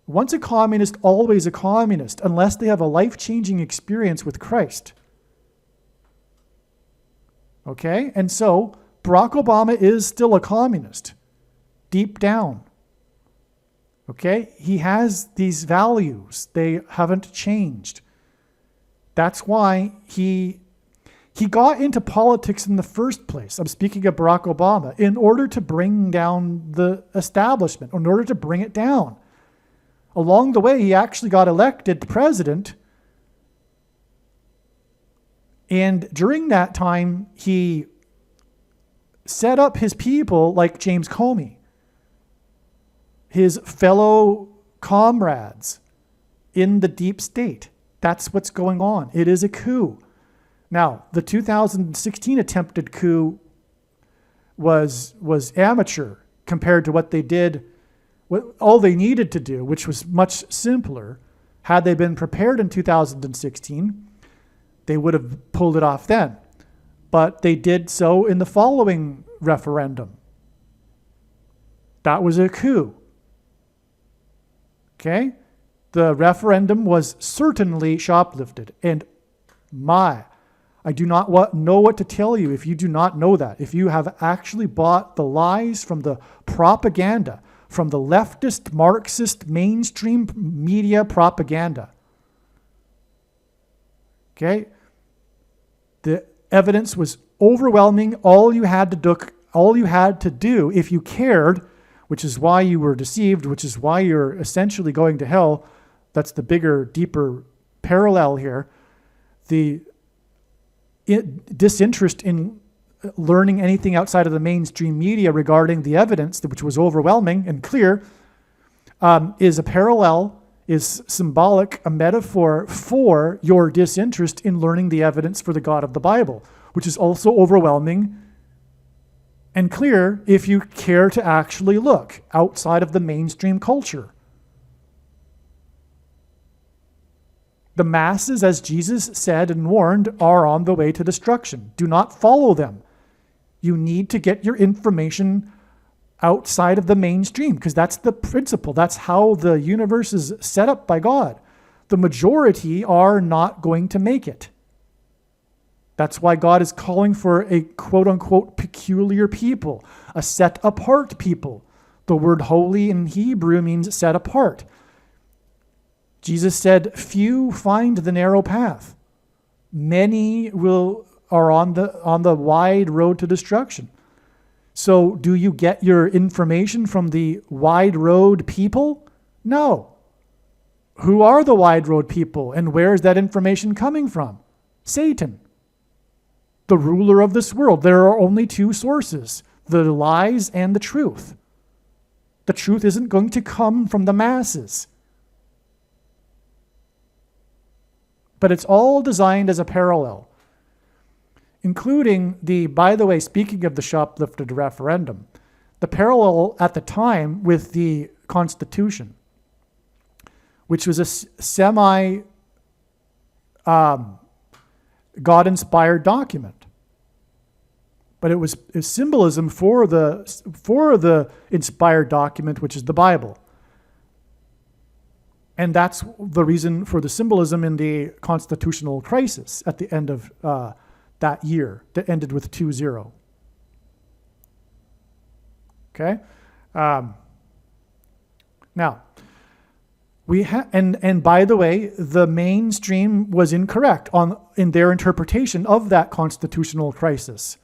S1: Once a communist, always a communist, unless they have a life-changing experience with Christ. Okay? And so, Barack Obama is still a communist, deep down. Okay? He has these values. They haven't changed. That's why he got into politics in the first place. I'm speaking of Barack Obama, in order to bring down the establishment, in order to bring it down. Along the way, he actually got elected president. And during that time, he set up his people like James Comey, his fellow comrades in the deep state. That's what's going on. It is a coup. Now, the 2016 attempted coup was amateur compared to what they did, all they needed to do, which was much simpler. Had they been prepared in 2016, they would have pulled it off then. But they did so in the following referendum. That was a coup. Okay? The referendum was certainly shoplifted. And I do not know what to tell you if you do not know that. If you have actually bought the lies from the propaganda, from the leftist, Marxist, mainstream media propaganda. Okay? The evidence was overwhelming. All you had to do, if you cared, which is why you were deceived, which is why you're essentially going to hell. That's the bigger, deeper parallel here. The disinterest in learning anything outside of the mainstream media regarding the evidence, which was overwhelming and clear, is a parallel, is symbolic, a metaphor for your disinterest in learning the evidence for the God of the Bible, which is also overwhelming and clear if you care to actually look outside of the mainstream culture. The masses, as Jesus said and warned, are on the way to destruction. Do not follow them. You need to get your information outside of the mainstream, because that's the principle. That's how the universe is set up by God. The majority are not going to make it. That's why God is calling for a quote-unquote peculiar people, a set-apart people. The word holy in Hebrew means set apart. Jesus said, few find the narrow path. Many are on the wide road to destruction. So do you get your information from the wide road people? No. Who are the wide road people, and where is that information coming from? Satan, the ruler of this world. There are only two sources, the lies and the truth. The truth isn't going to come from the masses. But it's all designed as a parallel, including by the way, speaking of the shoplifted referendum, the parallel at the time with the Constitution, which was a God-inspired document. But it was a symbolism for the inspired document, which is the Bible. And that's the reason for the symbolism in the constitutional crisis at the end of that year that ended with 2-0. Okay? Now, and by the way, the mainstream was incorrect in their interpretation of that constitutional crisis,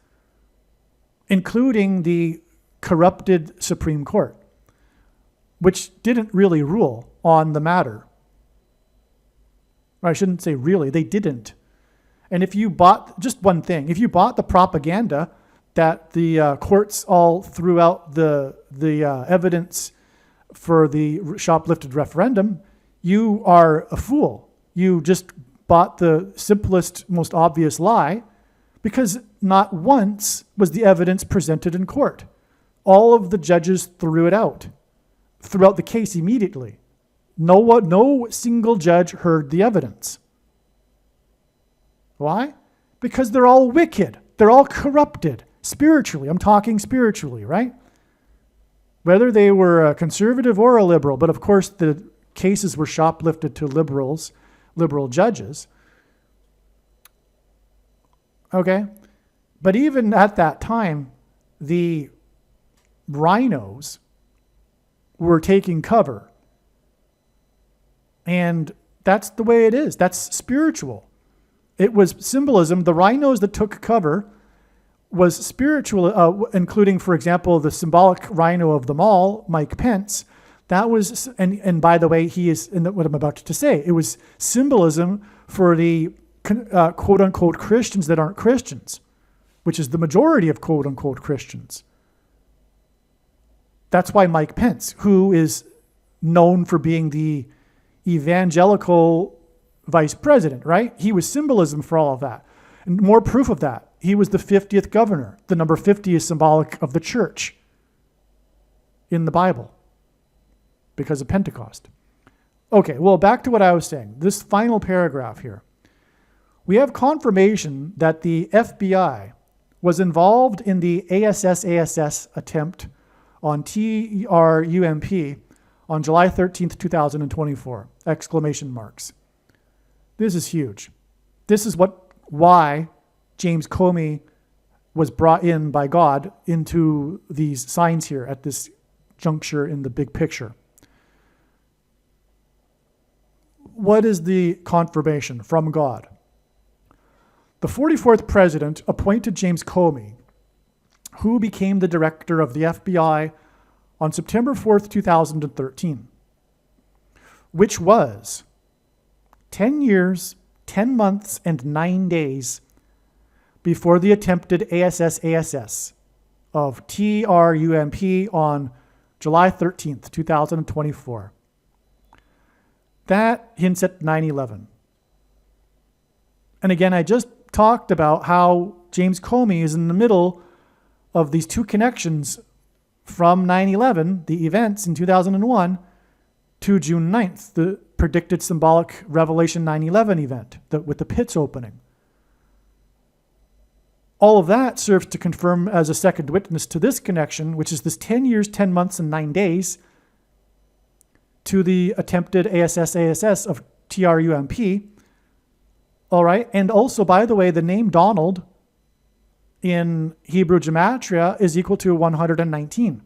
S1: including the corrupted Supreme Court, which didn't really rule on the matter. Or I shouldn't say really, they didn't. And if you bought, just one thing, if you bought the propaganda that the courts all threw out the evidence for the shoplifted referendum, you are a fool. You just bought the simplest, most obvious lie, because not once was the evidence presented in court. All of the judges threw it out throughout the case immediately. No single judge heard the evidence. Why? Because they're all wicked. They're all corrupted spiritually. I'm talking spiritually, right? Whether they were a conservative or a liberal, but of course the cases were shoplifted to liberal judges. Okay? But even at that time, the rhinos were taking cover. And that's the way it is. That's spiritual. It was symbolism. The rhinos that took cover was spiritual, including, for example, the symbolic rhino of them all, Mike Pence. That was, and by the way, he is, in what I'm about to say, it was symbolism for the quote-unquote Christians that aren't Christians, which is the majority of quote-unquote Christians. That's why Mike Pence, who is known for being the evangelical vice president, right? He was symbolism for all of that. And more proof of that. He was the 50th governor. The number 50 is symbolic of the church in the Bible because of Pentecost. Okay, well, back to what I was saying. This final paragraph here. We have confirmation that the FBI was involved in the ASS attempt on TRUMP on July 13th, 2024, exclamation marks. This is huge. This is why James Comey was brought in by God into these signs here at this juncture in the big picture. What is the confirmation from God? The 44th president appointed James Comey, who became the director of the FBI on September 4th, 2013, which was 10 years, 10 months, and 9 days before the attempted ASS of TRUMP on July 13th, 2024. That hints at 9/11. And again, I just talked about how James Comey is in the middle of these two connections from 9/11, the events in 2001, to June 9th, the predicted symbolic Revelation 9/11 event with the pits opening. All of that serves to confirm as a second witness to this connection, which is this 10 years, 10 months, and 9 days to the attempted ASS of TRUMP. All right. And also, by the way, the name Donald in Hebrew gematria is equal to 119.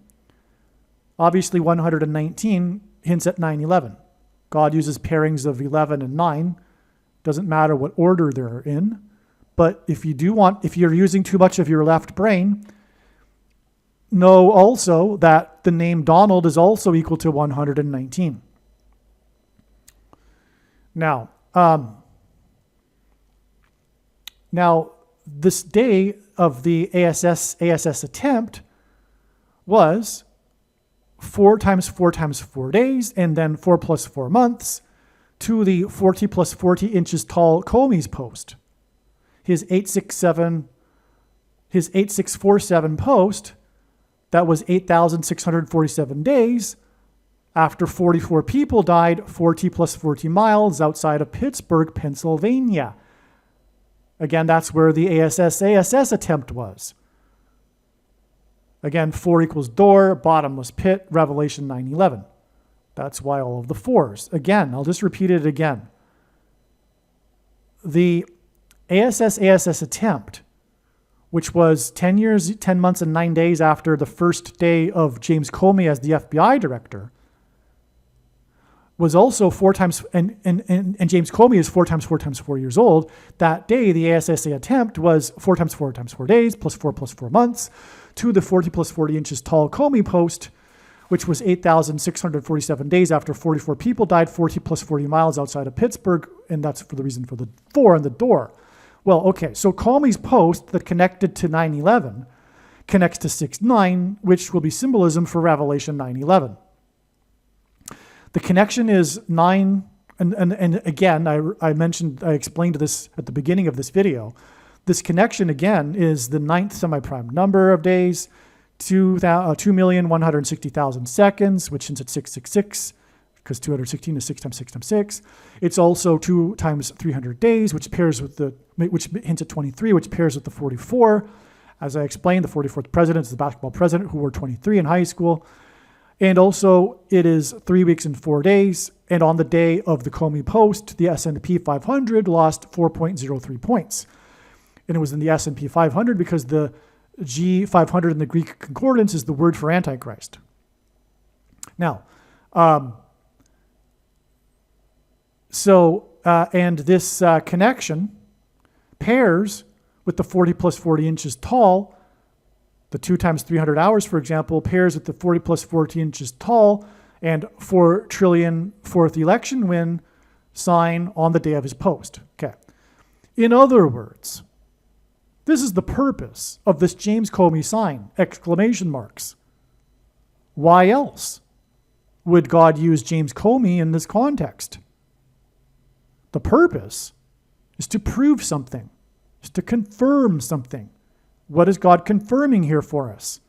S1: Obviously, 119 hints at 9/11. God uses pairings of 11 and 9. Doesn't matter what order they're in. But if you're using too much of your left brain, know also that the name Donald is also equal to 119. Now, this day of the ASS attempt was 4 times 4 times 4 days, and then 4 plus 4 months to the 40 plus 40 inches tall Comey's post. His 8647 post, that was 8,647 days after 44 people died 40 plus 40 miles outside of Pittsburgh, Pennsylvania. Again, that's where the ASS attempt was. Again, 4 equals door, bottomless pit, Revelation 9/11. That's why all of the 4s. Again, I'll just repeat it again. The ASS attempt, which was 10 years, 10 months, and 9 days after the first day of James Comey as the FBI director, was also 4 times, and James Comey is 4 times 4 times 4 years old. That day, the ASS attempt was 4 times 4 times 4 days, plus 4 plus 4 months, to the 40 plus 40 inches tall Comey post, which was 8,647 days after 44 people died 40 plus 40 miles outside of Pittsburgh, and that's for the reason for the 4 on the door. Well, okay, so Comey's post that connected to 9/11 connects to 6/9, which will be symbolism for Revelation 9/11. The connection is 9, and again, I explained this at the beginning of this video. This connection, again, is the 9th semi-prime number of days, 2,160,000 seconds, which ends at 666, because 216 is 6 times 6 times 6. It's also 2 times 300 days, which hints at 23, which pairs with the 44. As I explained, the 44th president is the basketball president who wore 23 in high school. And also, it is 3 weeks and 4 days. And on the day of the Comey post, the S&P 500 lost 4.03 points. And it was in the S&P 500 because the G500 in the Greek concordance is the word for Antichrist. Now, and this connection pairs with the 40 plus 40 inches tall. The 2 times 300 hours, for example, pairs with the 40 plus 40 inches tall and 4 trillion fourth election win sign on the day of his post. Okay. In other words, this is the purpose of this James Comey sign, exclamation marks. Why else would God use James Comey in this context? The purpose is to prove something, is to confirm something. What is God confirming here for us?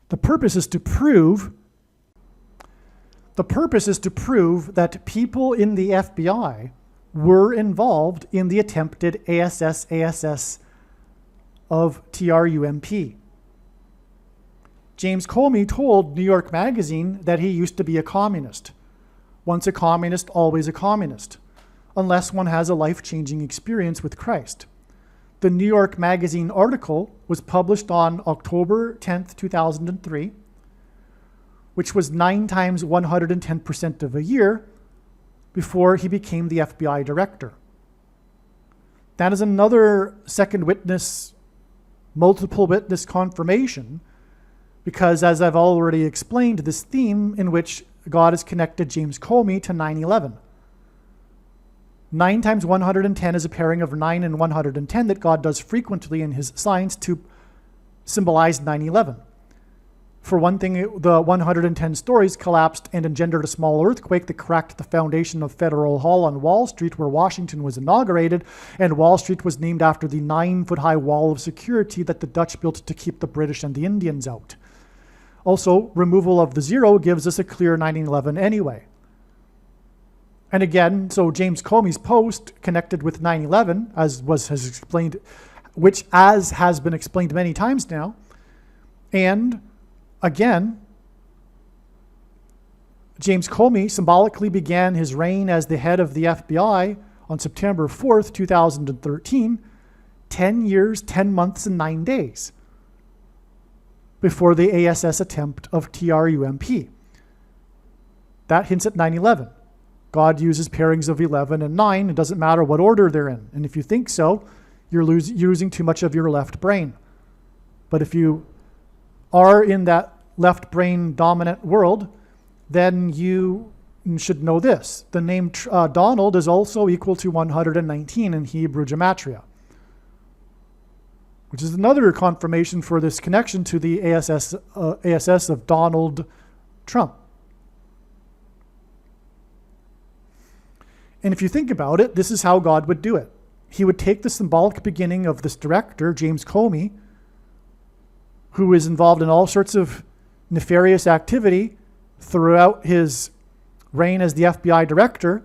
S1: The purpose is to prove that people in the FBI were involved in the attempted ASS of TRUMP. James Comey told New York Magazine that he used to be a communist. Once a communist, always a communist, unless one has a life-changing experience with Christ. The New York Magazine article was published on October 10th, 2003, which was 9 times 110% of a year before he became the FBI director. That is another second witness, multiple witness confirmation, because as I've already explained, this theme in which God has connected James Comey to 9/11. 9 times 110 is a pairing of 9 and 110 that God does frequently in his signs to symbolize 9/11. For one thing, the 110 stories collapsed and engendered a small earthquake that cracked the foundation of Federal Hall on Wall Street, where Washington was inaugurated, and Wall Street was named after the 9-foot-high wall of security that the Dutch built to keep the British and the Indians out. Also, removal of the zero gives us a clear 9/11 anyway. And again, so James Comey's post connected with 9/11, as has been explained many times now. And again, James Comey symbolically began his reign as the head of the FBI on September 4th, 2013, 10 years, 10 months, and 9 days before the ASS attempt of TRUMP. That hints at 9/11. God uses pairings of 11 and 9. It doesn't matter what order they're in. And if you think so, you're using too much of your left brain. But if you are in that left brain dominant world, then you should know this. The name Donald is also equal to 119 in Hebrew gematria, which is another confirmation for this connection to the ASS of Donald Trump. And if you think about it, this is how God would do it. He would take the symbolic beginning of this director, James Comey, who is involved in all sorts of nefarious activity throughout his reign as the FBI director,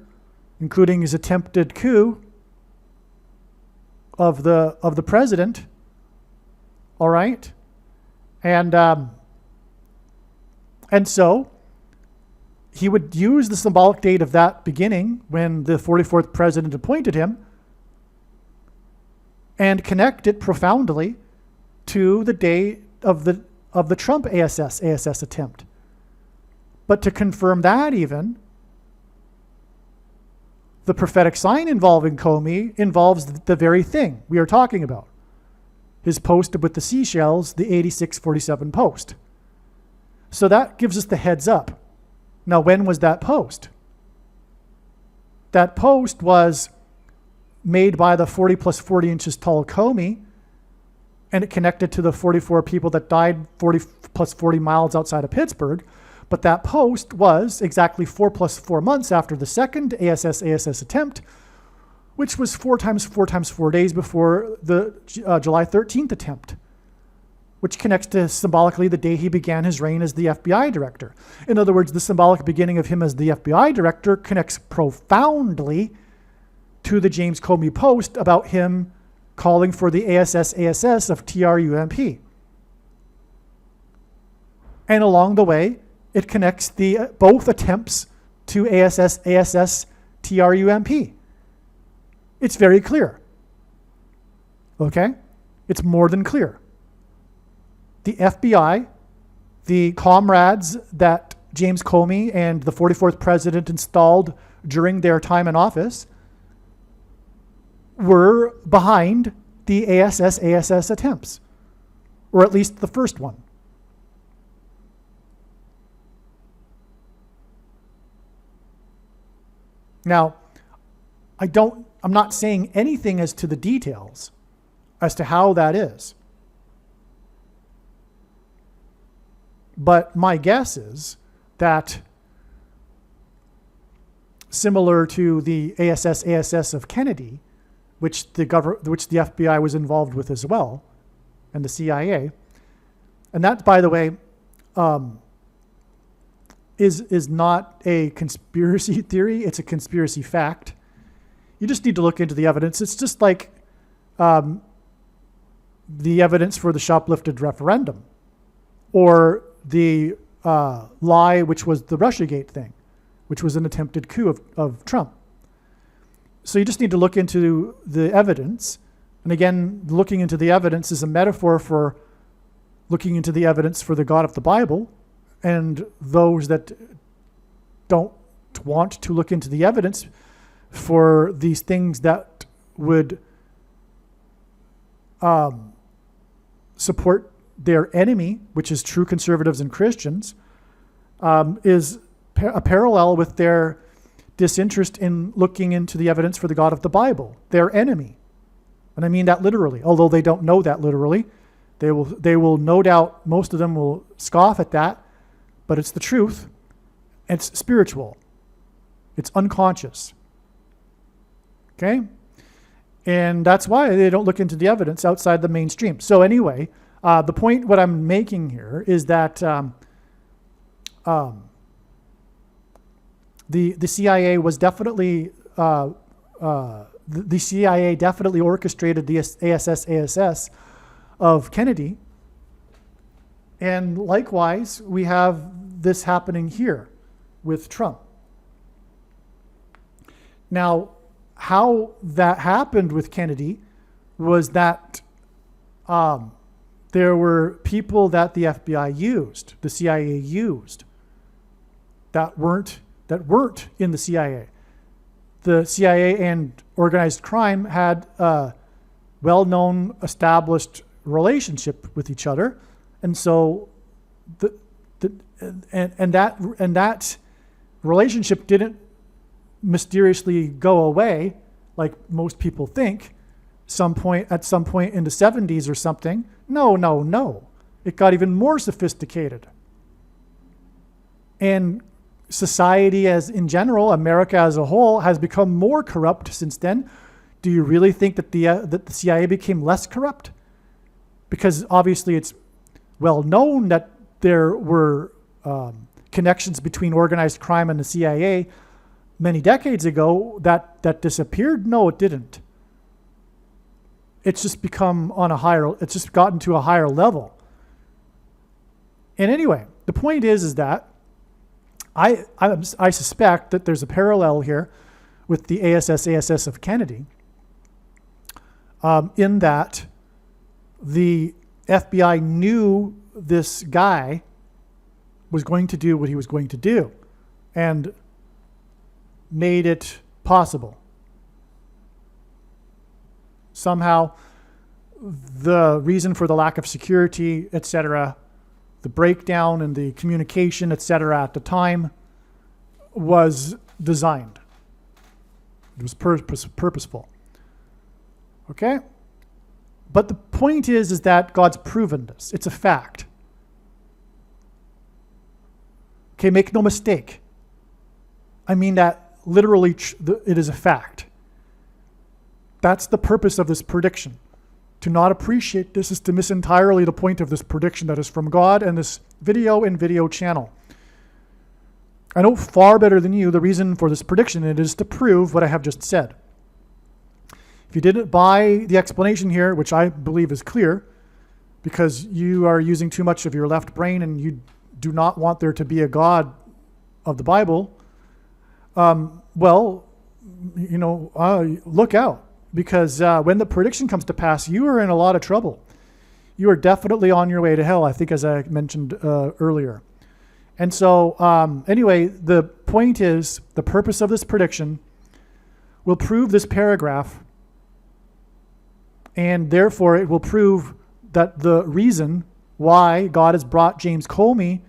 S1: including his attempted coup of the president. All right? And so he would use the symbolic date of that beginning when the 44th president appointed him and connect it profoundly to the day of the Trump ASS attempt. But to confirm that even, the prophetic sign involving Comey involves the very thing we are talking about. His post with the seashells, the 8647 post. So that gives us the heads up. Now, when was that post? That post was made by the 40 plus 40 inches tall Comey, and it connected to the 44 people that died 40 plus 40 miles outside of Pittsburgh. But that post was exactly 4 plus 4 months after the second ASS attempt, which was 4 times 4 times 4 days before the July 13th attempt, which connects to symbolically the day he began his reign as the FBI director. In other words, the symbolic beginning of him as the FBI director connects profoundly to the James Comey post about him calling for the ASS of TRUMP. And along the way, it connects the both attempts to ASS TRUMP. It's very clear. Okay? It's more than clear. The FBI, the comrades that James Comey and the 44th president installed during their time in office, were behind the ASS attempts, or at least the first one. Now, I'm not saying anything as to the details as to how that is. But my guess is that similar to the ASS of Kennedy, which the FBI was involved with as well, and the CIA, and that, by the way, is not a conspiracy theory. It's a conspiracy fact. You just need to look into the evidence. It's just like the evidence for the shoplifted referendum, or the lie, which was the Russiagate thing, which was an attempted coup of Trump. So you just need to look into the evidence. And again, looking into the evidence is a metaphor for looking into the evidence for the God of the Bible. And those that don't want to look into the evidence for these things that would support their enemy, which is true conservatives and Christians, is a parallel with their disinterest in looking into the evidence for the God of the Bible, their enemy. And I mean that literally, although they don't know that literally. They will no doubt, most of them will scoff at that, but it's the truth. It's spiritual. It's unconscious. Okay? And that's why they don't look into the evidence outside the mainstream. So anyway, the point what I'm making here is that the CIA was definitely the CIA definitely orchestrated the ASS of Kennedy, and likewise we have this happening here with Trump. Now, how that happened with Kennedy was that there were people that the FBI used, the CIA used, that weren't in the CIA. The CIA and organized crime had a well-known, established relationship with each other, and so that relationship didn't mysteriously go away like most people think. At some point in the 70s or something. No. It got even more sophisticated. And society as in general, America as a whole, has become more corrupt since then. Do you really think that the CIA became less corrupt? Because obviously it's well known that there were connections between organized crime and the CIA many decades ago that disappeared. No, it didn't. It's just it's just gotten to a higher level. And anyway, the point is that I suspect that there's a parallel here with the ASS of Kennedy, in that the FBI knew this guy was going to do what he was going to do and made it possible. Somehow, the reason for the lack of security, etc., the breakdown in the communication, etc., at the time was designed. It was purposeful. Okay? But the point is that God's proven this. It's a fact. Okay, make no mistake. I mean that literally, it is a fact. That's the purpose of this prediction. To not appreciate this is to miss entirely the point of this prediction that is from God and this video and video channel. I know far better than you the reason for this prediction. It is to prove what I have just said. If you didn't buy the explanation here, which I believe is clear, because you are using too much of your left brain and you do not want there to be a God of the Bible, look out. Because when the prediction comes to pass, you are in a lot of trouble. You are definitely on your way to hell, I think, as I mentioned earlier. And so, anyway, the point is, the purpose of this prediction will prove this paragraph, and therefore it will prove that the reason why God has brought James Comey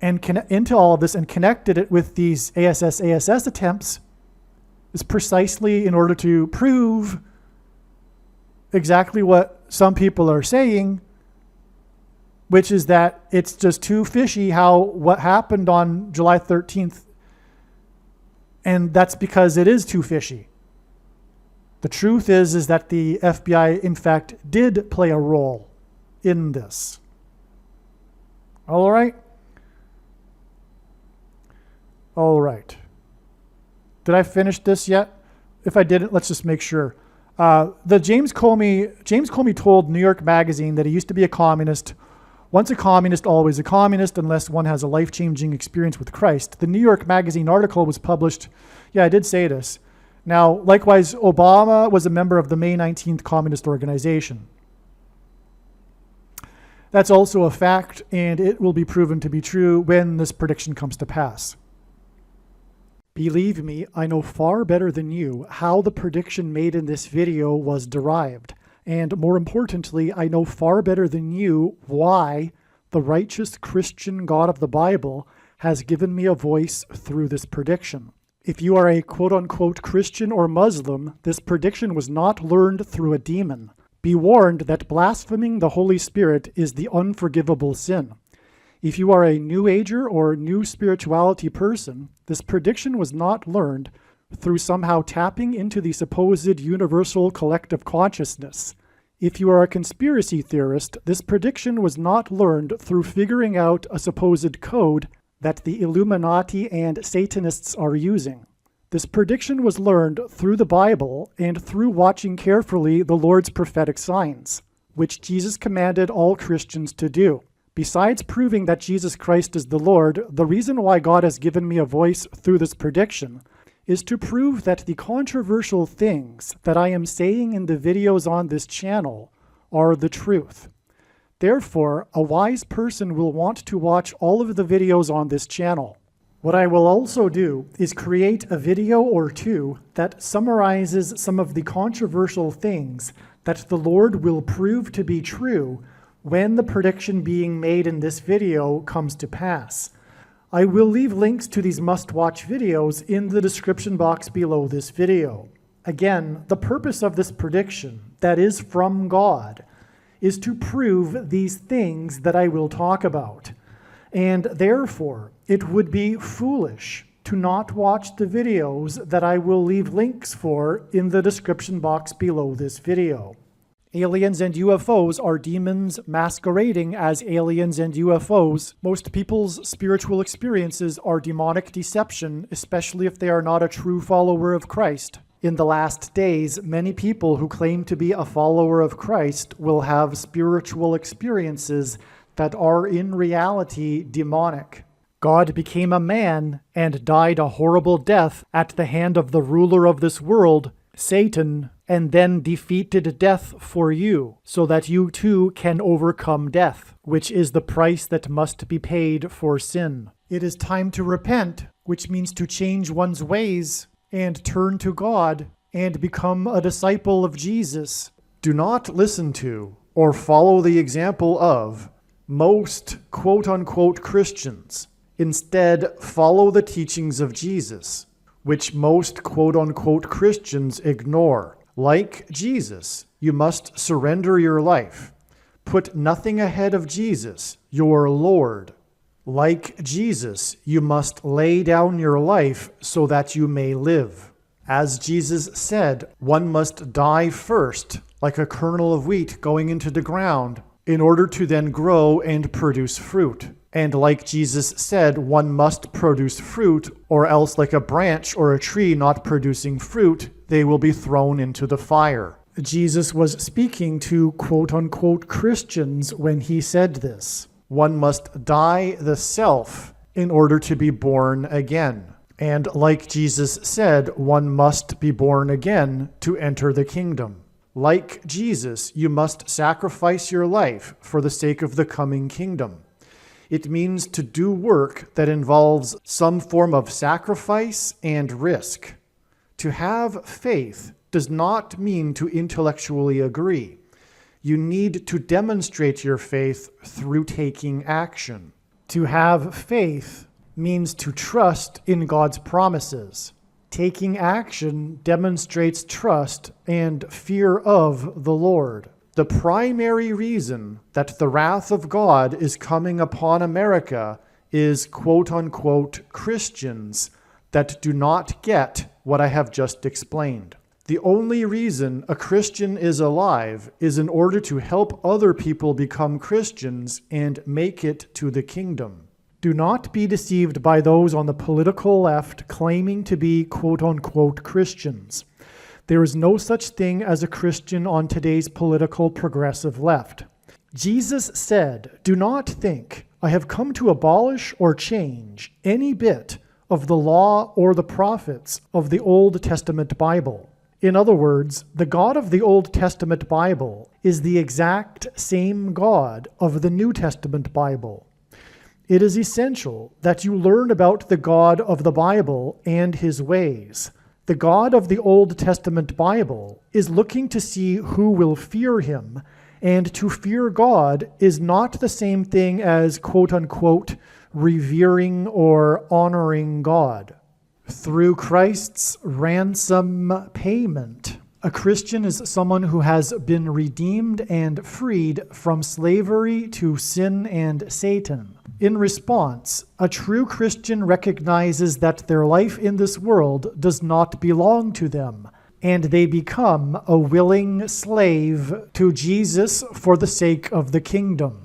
S1: into all of this and connected it with these ASS attempts is precisely in order to prove exactly what some people are saying, which is that it's just too fishy what happened on July 13th, and that's because it is too fishy. The truth is that the FBI, in fact, did play a role in this. All right? All right. Did I finish this yet? If I didn't, let's just make sure. James Comey told New York Magazine that he used to be a communist. Once a communist, always a communist, unless one has a life-changing experience with Christ. The New York Magazine article was published. Yeah, I did say this. Now, likewise, Obama was a member of the May 19th Communist Organization. That's also a fact, and it will be proven to be true when this prediction comes to pass. Believe me, I know far better than you how the prediction made in this video was derived. And more importantly, I know far better than you why the righteous Christian God of the Bible has given me a voice through this prediction. If you are a quote-unquote Christian or Muslim, this prediction was not learned through a demon. Be warned that blaspheming the Holy Spirit is the unforgivable sin. If you are a New Ager or New Spirituality person, this prediction was not learned through somehow tapping into the supposed universal collective consciousness. If you are a conspiracy theorist, this prediction was not learned through figuring out a supposed code that the Illuminati and Satanists are using. This prediction was learned through the Bible and through watching carefully the Lord's prophetic signs, which Jesus commanded all Christians to do. Besides proving that Jesus Christ is the Lord, the reason why God has given me a voice through this prediction is to prove that the controversial things that I am saying in the videos on this channel are the truth. Therefore, a wise person will want to watch all of the videos on this channel. What I will also do is create a video or two that summarizes some of the controversial things that the Lord will prove to be true when the prediction being made in this video comes to pass. I will leave links to these must-watch videos in the description box below this video. Again, the purpose of this prediction, that is from God, is to prove these things that I will talk about. And therefore, it would be foolish to not watch the videos that I will leave links for in the description box below this video. Aliens and UFOs are demons masquerading as aliens and UFOs. Most people's spiritual experiences are demonic deception, especially if they are not a true follower of Christ. In the last days, many people who claim to be a follower of Christ will have spiritual experiences that are in reality demonic. God became a man and died a horrible death at the hand of the ruler of this world, Satan, and then defeated death for you, so that you too can overcome death, which is the price that must be paid for sin. It is time to repent, which means to change one's ways and turn to God and become a disciple of Jesus. Do not listen to or follow the example of most quote-unquote Christians. Instead, follow the teachings of Jesus, which most quote-unquote Christians ignore. Like Jesus, you must surrender your life. Put nothing ahead of Jesus, your Lord. Like Jesus, you must lay down your life so that you may live. As Jesus said, one must die first, like a kernel of wheat going into the ground, in order to then grow and produce fruit. And like Jesus said, one must produce fruit, or else like a branch or a tree not producing fruit, they will be thrown into the fire. Jesus was speaking to quote-unquote Christians when he said this. One must die the self in order to be born again. And like Jesus said, one must be born again to enter the kingdom. Like Jesus, you must sacrifice your life for the sake of the coming kingdom. It means to do work that involves some form of sacrifice and risk. To have faith does not mean to intellectually agree. You need to demonstrate your faith through taking action. To have faith means to trust in God's promises. Taking action demonstrates trust and fear of the Lord. The primary reason that the wrath of God is coming upon America is quote-unquote Christians that do not get what I have just explained. The only reason a Christian is alive is in order to help other people become Christians and make it to the kingdom. Do not be deceived by those on the political left claiming to be quote-unquote Christians. There is no such thing as a Christian on today's political progressive left. Jesus said, "Do not think I have come to abolish or change any bit of the law or the prophets of the Old Testament Bible." In other words, the God of the Old Testament Bible is the exact same God of the New Testament Bible. It is essential that you learn about the God of the Bible and his ways. The God of the Old Testament Bible is looking to see who will fear him, and to fear God is not the same thing as quote-unquote revering or honoring God. Through Christ's ransom payment, a Christian is someone who has been redeemed and freed from slavery to sin and Satan. In response, a true Christian recognizes that their life in this world does not belong to them, and they become a willing slave to Jesus for the sake of the kingdom.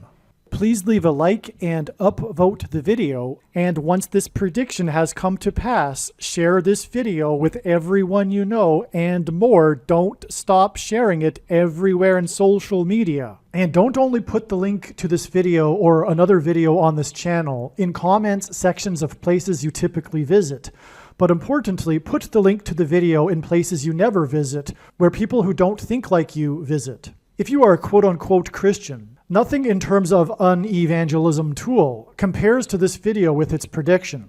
S1: Please leave a like and upvote the video, and once this prediction has come to pass, share this video with everyone you know, and more, don't stop sharing it everywhere in social media. And don't only put the link to this video or another video on this channel in comments sections of places you typically visit, but importantly, put the link to the video in places you never visit, where people who don't think like you visit. If you are a quote-unquote Christian, nothing in terms of an evangelism tool compares to this video with its prediction.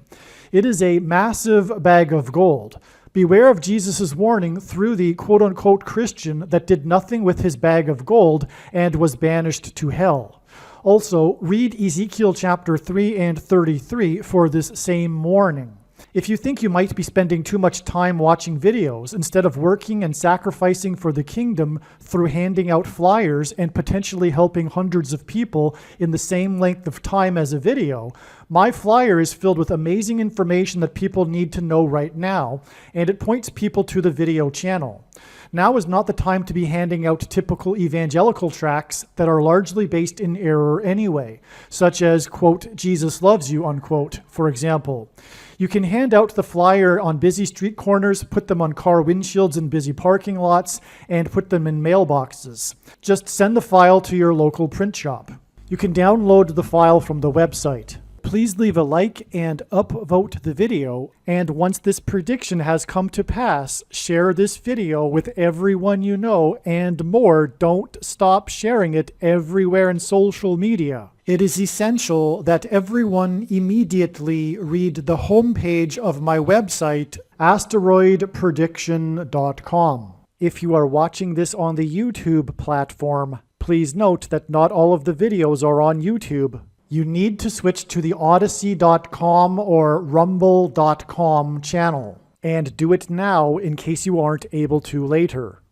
S1: It is a massive bag of gold. Beware of Jesus' warning through the quote-unquote Christian that did nothing with his bag of gold and was banished to hell. Also, read Ezekiel chapter 3 and 33 for this same warning. If you think you might be spending too much time watching videos instead of working and sacrificing for the kingdom through handing out flyers and potentially helping hundreds of people in the same length of time as a video, my flyer is filled with amazing information that people need to know right now, and it points people to the video channel. Now is not the time to be handing out typical evangelical tracts that are largely based in error anyway, such as, quote, Jesus loves you, unquote, for example. You can hand out the flyer on busy street corners, put them on car windshields in busy parking lots, and put them in mailboxes. Just send the file to your local print shop. You can download the file from the website. Please leave a like and upvote the video, and once this prediction has come to pass, share this video with everyone you know, and more, don't stop sharing it everywhere in social media. It is essential that everyone immediately read the homepage of my website, asteroidprediction.com. If you are watching this on the YouTube platform, please note that not all of the videos are on YouTube. You need to switch to the Odyssey.com or Rumble.com channel, and do it now in case you aren't able to later.